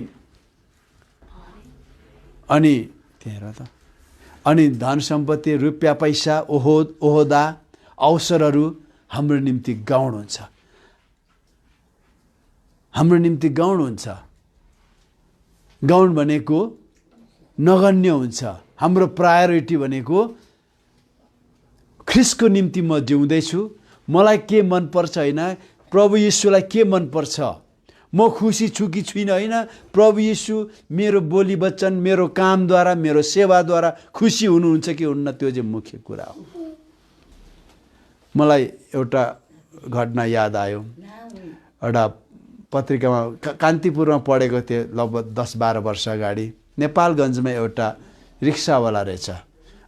धन सम्पत्ति, रुपियाँ पैसा, ओहदा, अवसरहरू हाम्रो निम्ति गौण हुन्छ। हाम्रो निम्ति गौण हुन्छ। गौण भनेको नगण्य हुन्छ। हाम्रो प्रायोरिटी भनेको ख्रिस्टको निम्ति म जिउँदैछु, मलाई के मनपर्छ होइन, प्रभु यीशुलाई के मनपर्छ, म खुसी छु कि छुइनँ होइन, प्रभु यीशु मेरो बोली वचन, मेरो कामद्वारा, मेरो सेवाद्वारा खुसी हुनुहुन्छ कि हुन्न, त्यो चाहिँ मुख्य कुरा हो। मलाई एउटा घटना याद आयो। एउटा पत्रिकामा कान्तिपुरमा पढेको थिएँ, लगभग 10-12 वर्ष अगाडि। नेपालगञ्जमा एउटा रिक्सावाला रहेछ,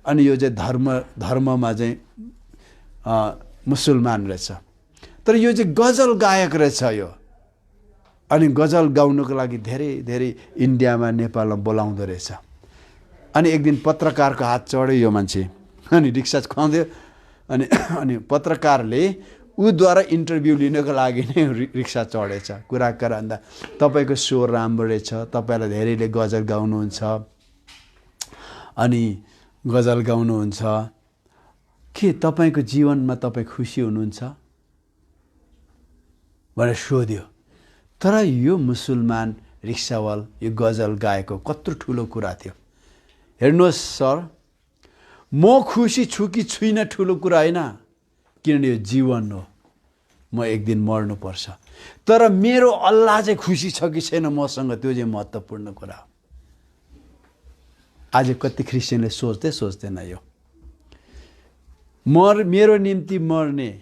अनि यो चाहिँ धर्ममा चाहिँ मुसलमान रहेछ, तर यो चाहिँ गजल गायक रहेछ यो। अनि गजल गाउनुको लागि धेरै धेरै इन्डियामा, नेपालमा बोलाउँदो रहेछ। अनि एक दिन पत्रकारको हात चढ्यो यो मान्छे, अनि रिक्सा खुवाउँथ्यो। अनि पत्रकारले उद्वारा इन्टरभ्यू लिनको लागि नै रिक्सा चढेछ। कुरा गर्दा तपाईँको स्वर राम्रो रहेछ, तपाईँलाई धेरैले गजल गाउनुहुन्छ, अनि गजल गाउनुहुन्छ, के तपाईँको जीवनमा तपाईँ खुसी हुनुहुन्छ भनेर सोध्यो। तर यो मुसलमान रिक्सावाल, यो गजल गाएको कत्रो ठुलो कुरा थियो। हेर्नुहोस् सर, म खुसी छु कि छुइनँ ठुलो कुरा होइन, किनभने यो जीवन हो, म एक दिन मर्नुपर्छ। तर मेरो अल्लाह चाहिँ खुसी छ कि छैन मसँग, त्यो चाहिँ महत्त्वपूर्ण कुरा हो। आज कति क्रिस्चियनले सोच्दैन यो। मेरो निम्ति मर्ने,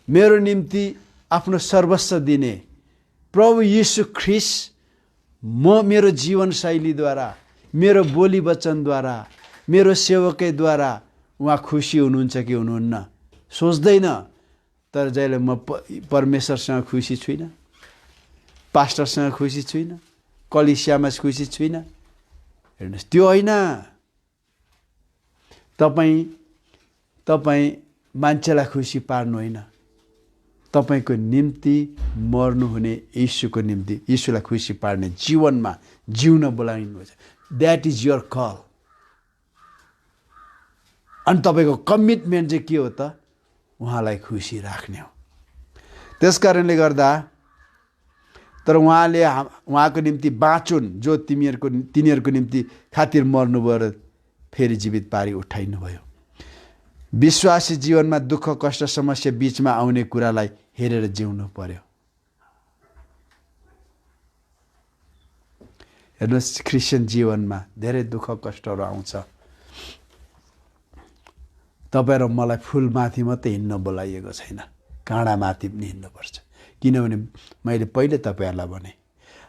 मेरो निम्ति आफ्नो सर्वस्व दिने प्रभु यीशु ख्रिस्ट, मेरो जीवनशैलीद्वारा, मेरो बोली वचनद्वारा, मेरो सेवकैद्वारा उहाँ खुसी हुनुहुन्छ कि हुनुहुन्न सोच्दैन। तर जहिले म परमेश्वरसँग खुसी छुइनँ, पास्टरसँग खुसी छुइनँ, कलिसियामा खुसी छुइनँ, हेर्नुहोस्, त्यो होइन। तपाईँ मान्छेलाई खुसी पार्नु होइन, तपाईँको निम्ति मर्नुहुने यीशुको निम्ति यीशुलाई खुसी पार्ने जीवनमा जिउन बोलाउनुहुन्छ। That is your call. अनि तपाईँको कमिटमेन्ट चाहिँ के हो त? उहाँलाई खुसी राख्ने हो। त्यस कारणले गर्दा तर उहाँले उहाँको निम्ति बाँचुन्, जो तिनीहरूको निम्ति खातिर मर्नुभयो र फेरि जीवित पारी उठाइनुभयो। विश्वासी जीवनमा दुःख कष्ट समस्या बीचमा आउने कुरालाई हेरेर जिउनु पर्यो। हेर्नुहोस्, क्रिस्चियन जीवनमा धेरै दुःख कष्टहरू आउँछ। तपाईँ र मलाई फुलमाथि मात्रै हिँड्न बोलाइएको छैन, काँडामाथि पनि हिँड्नुपर्छ। किनभने मैले पहिले तपाईँहरूलाई भने,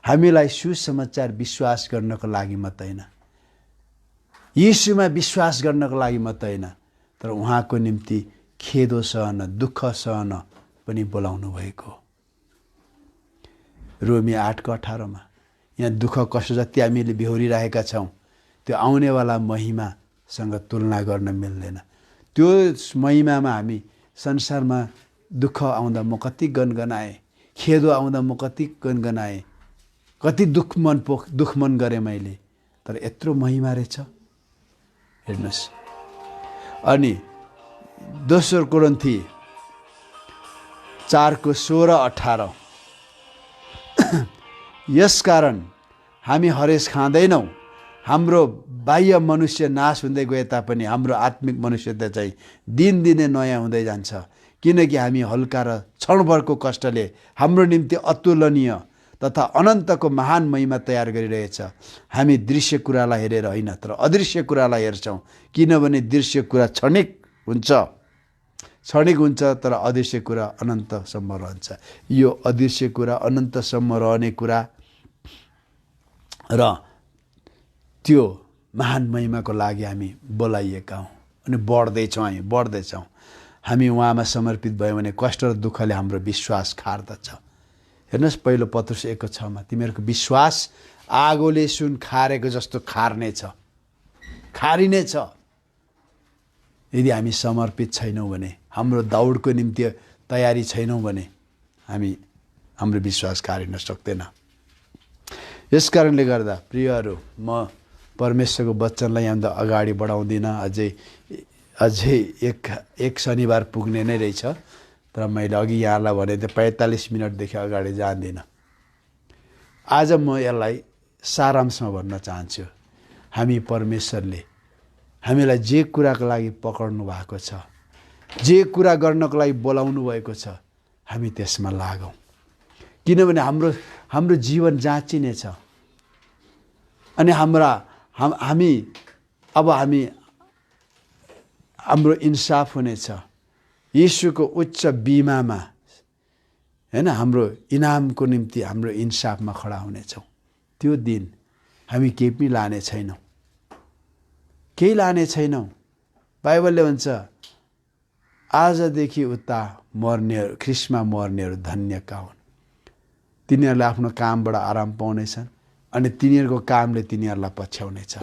हामीलाई सुसमाचार विश्वास गर्नको लागि मात्रै होइन, यीशुमा विश्वास गर्नको लागि मात्रै होइन, तर उहाँको निम्ति खेदो सहन, दुःख सहन पनि बोलाउनु भएको। रोमी 8:18 यहाँ दुःख कष्ट जति हामीले बेहोरिरहेका छौँ त्यो आउनेवाला महिमासँग तुलना गर्न मिल्दैन। त्यो महिमामा हामी संसारमा दुःख आउँदा म कति गनगनाएँ, खेदो आउँदा म कति गनगनाएँ, कति दुःख मन गरेँ मैले, तर यत्रो महिमा रहेछ। हेर्नुहोस्, अनि दोस्रो कोरिन्थी 4:16-18 यसकारण हामी हरेस खाँदैनौँ। हाम्रो बाह्य मनुष्य नाश हुँदै गए तापनि हाम्रो आत्मिक मनुष्यता चाहिँ दिनदिनै नयाँ हुँदै जान्छ। किनकि हामी हल्का र क्षणभरको कष्टले हाम्रो निम्ति अतुलनीय तथा अनन्तको महान महिमा तयार गरिरहेछ। हामी दृश्य कुरालाई हेरेर होइन, तर अदृश्य कुरालाई हेर्छौँ। किनभने दृश्य कुरा क्षणिक हुन्छ, तर अदृश्य कुरा अनन्तसम्म रहन्छ। यो अदृश्य कुरा, अनन्तसम्म रहने कुरा र त्यो महान महिमाको लागि हामी बोलाइएका हौँ अनि बढ्दैछौँ। हामी उहाँमा समर्पित भयौँ भने कष्ट र दुःखले हाम्रो विश्वास खार्दछ। हेर्नुहोस्, पहिलो पत्रुस 1:6 तिमीहरूको विश्वास आगोले सुन खारेको जस्तो खारिनेछ। यदि हामी समर्पित छैनौँ भने, हाम्रो दौडको निम्ति तयारी छैनौँ भने हाम्रो विश्वास खारिन सक्दैन। यस कारणले गर्दा प्रियहरू, म परमेश्वरको वचनलाई यहाँ अगाडि बढाउँदिनँ। अझै एक शनिबार पुग्ने नै रहेछ, तर मैले अघि यहाँलाई भने 45 मिनटदेखि अगाडि जान्दिनँ। आज म यसलाई सारांशमा भन्न चाहन्छु। हामी परमेश्वरले हामीलाई जे कुराको लागि पकाउनु भएको छ, जे कुरा गर्नको लागि बोलाउनु भएको छ, हामी त्यसमा लागौँ। किनभने हाम्रो जीवन जाँचिनेछ अनि हाम्रो इन्साफ हुनेछ। यीशुको उच्च बिमामा हैन, हाम्रो इनामको निम्ति हाम्रो इन्साफमा खडा हुनेछौँ। त्यो दिन हामी केही पनि लाने छैनौँ। बाइबलले भन्छ, आजदेखि उता मर्नेहरू, ख्रिस्टमा मर्नेहरू धन्यका हुन्। तिनीहरूले आफ्नो कामबाट आराम पाउनेछन् अनि तिनीहरूको कामले तिनीहरूलाई पछ्याउनेछ।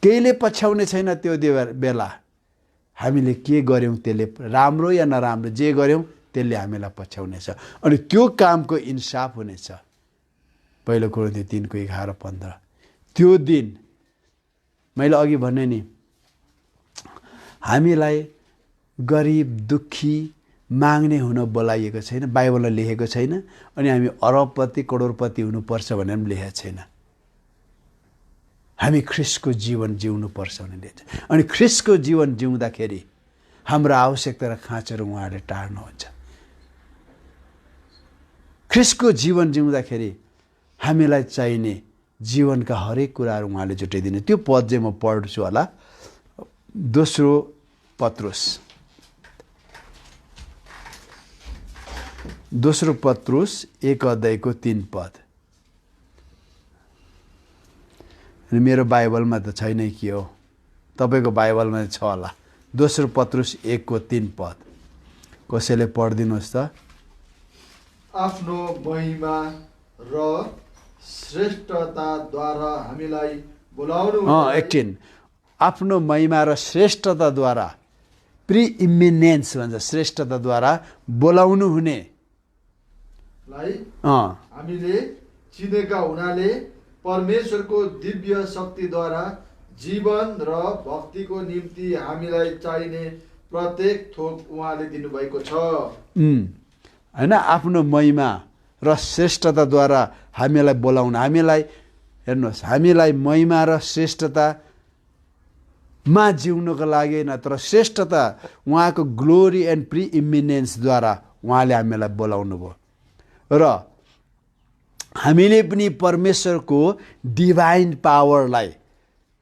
केहीले पछ्याउने छैन। त्यो बेला हामीले के गर्यौँ त्यसले, राम्रो या नराम्रो जे गर्यौँ त्यसले हामीलाई पछ्याउनेछ अनि त्यो कामको इन्साफ हुनेछ। पहिलो कोरिन्थी 3:11-15 त्यो दिन मैले अघि भने नि, हामीलाई गरिब दुःखी माग्ने हुन बोलाइएको छैन, बाइबलमा लेखेको छैन। अनि हामी अरबपति करोडपति हुनुपर्छ भनेर पनि लेखेको छैन। हामी ख्रिस्टको जीवन जिउनुपर्छ भने लेखेको छ। अनि ख्रिस्टको जीवन जिउँदाखेरि हाम्रो आवश्यकता र खाँचोहरू उहाँले टार्नुहुन्छ। ख्रिस्टको जीवन जिउँदाखेरि हामीलाई चाहिने जीवनका हरेक कुराहरू उहाँले जुटाइदिने। त्यो पद चाहिँ म पढ्छु होला। दोस्रो पत्रुस 1:3 मेरो बाइबलमा त छैन के हो, तपाईँको बाइबलमा छ होला। दोस्रो पत्रुस 1:3 कसैले पढिदिनुहोस् त। आफ्नो महिमा र श्रेष्ठताद्वारा हामीलाई बोलाउनु। 18 आफ्नो महिमा र श्रेष्ठताद्वारा, प्रिइमिनेन्स भन्छ, श्रेष्ठताद्वारा बोलाउनु हुने हामीले चिनेका हुनाले परमेश्वरको दिव्य शक्तिद्वारा जीवन र भक्तिको निम्ति हामीलाई चाहिने प्रत्येक थोक उहाँले दिनुभएको छ। होइन, आफ्नो महिमा र श्रेष्ठताद्वारा हामीलाई बोलाउनु, हामीलाई हेर्नुहोस्, हामीलाई महिमा र श्रेष्ठतामा जिउनको लागि होइन, तर श्रेष्ठता उहाँको ग्लोरी एन्ड प्री इमिनेन्सद्वारा उहाँले हामीलाई बोलाउनु भयो। र हामीले पनि परमेश्वरको डिभाइन पावरलाई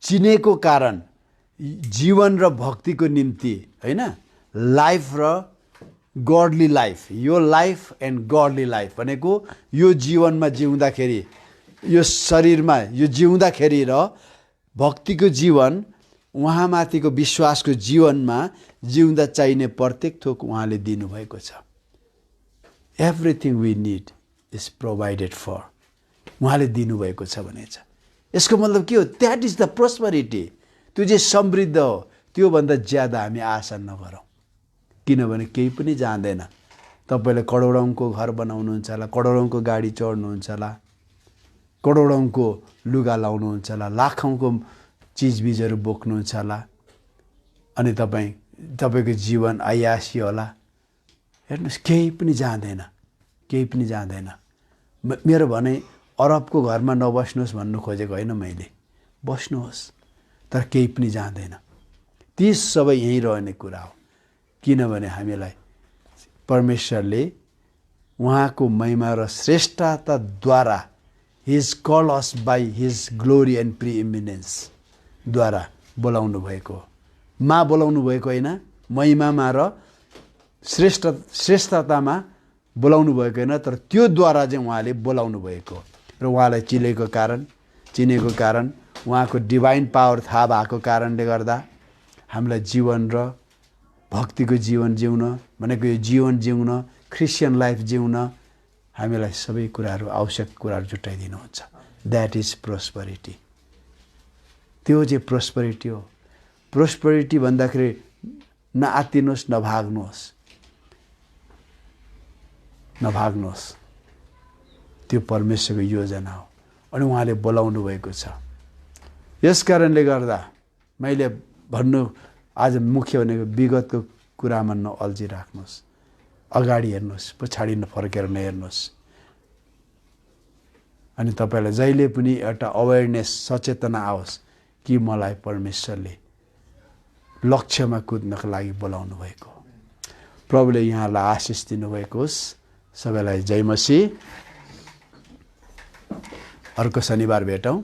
चिनेको कारण जीवन र भक्तिको निम्ति, होइन, लाइफ र गडली लाइफ, यो लाइफ एन्ड गडली लाइफ भनेको यो जीवनमा जिउँदाखेरि, यो शरीरमा यो जिउँदाखेरि र भक्तिको जीवन, उहाँमाथिको विश्वासको जीवनमा जिउँदा चाहिने प्रत्येक थोक उहाँले दिनुभएको छ। Everything we need is provided for, उहाँले दिनुभएको छ भनेछ। यसको मतलब के हो? That is the prosperity. त्यो चाहिँ समृद्ध हो। त्योभन्दा ज्यादा हामी आशा नगरौँ, किनभने केही पनि जाँदैन। तपाईँले करोडौँको घर बनाउनुहुन्छ होला, करोडौँको गाडी चढ्नुहुन्छ होला, करोडौँको लुगा लाउनुहुन्छ होला, लाखौँको चिजबिजहरू बोक्नुहुन्छ होला, अनि तपाईँको जीवन अयासी होला। हेर्नुहोस्, केही पनि जाँदैन, केही पनि जाँदैन। मेरो भनाइ अरबको घरमा नबस्नुहोस् भन्नु खोजेको होइन मैले, बस्नुहोस्, तर केही पनि जाँदैन। ती सबै यहीँ रहने कुरा हो, किनभने हामीलाई परमेश्वरले उहाँको महिमा र श्रेष्ठताद्वारा his call us by his glory and preeminence द्वारा बोलाउनु भएको हो। बोलाउनु भएको होइन, महिमामा र श्रेष्ठतामा बोलाउनु भएको होइन, तर त्यो द्वारा चाहिँ उहाँले बोलाउनु भएको हो। र उहाँलाई चिनेको कारण उहाँको डिभाइन पावर थाहा भएको कारणले गर्दा हामीलाई जीवन र भक्तिको जीवन जिउन भनेको, यो जीवन जिउन, क्रिस्चियन लाइफ जिउन हामीलाई सबै कुराहरू, आवश्यक कुराहरू जुटाइदिनुहुन्छ। That is प्रोस्परिटी। त्यो चाहिँ प्रोस्परिटी हो। प्रोस्परिटी भन्दाखेरि नआत्तिनुहोस्, नभाग्नुहोस्, त्यो परमेश्वरको योजना हो, अनि उहाँले बोलाउनु भएको छ। यस कारणले गर्दा मैले भन्नु आज मुख्य भनेको विगतको कुरामा नअल्झिराख्नुहोस्, अगाडि हेर्नुहोस्, पछाडि फर्केर नहेर्नुहोस्। अनि तपाईँलाई जहिले पनि एउटा अवेरनेस, सचेतना आओस् कि मलाई परमेश्वरले लक्ष्यमा कुद्नको लागि बोलाउनु भएको हो। प्रभुले यहाँलाई आशिष दिनुभएको होस्। सबैलाई जय मसीह। अर्को शनिबार भेटौँ।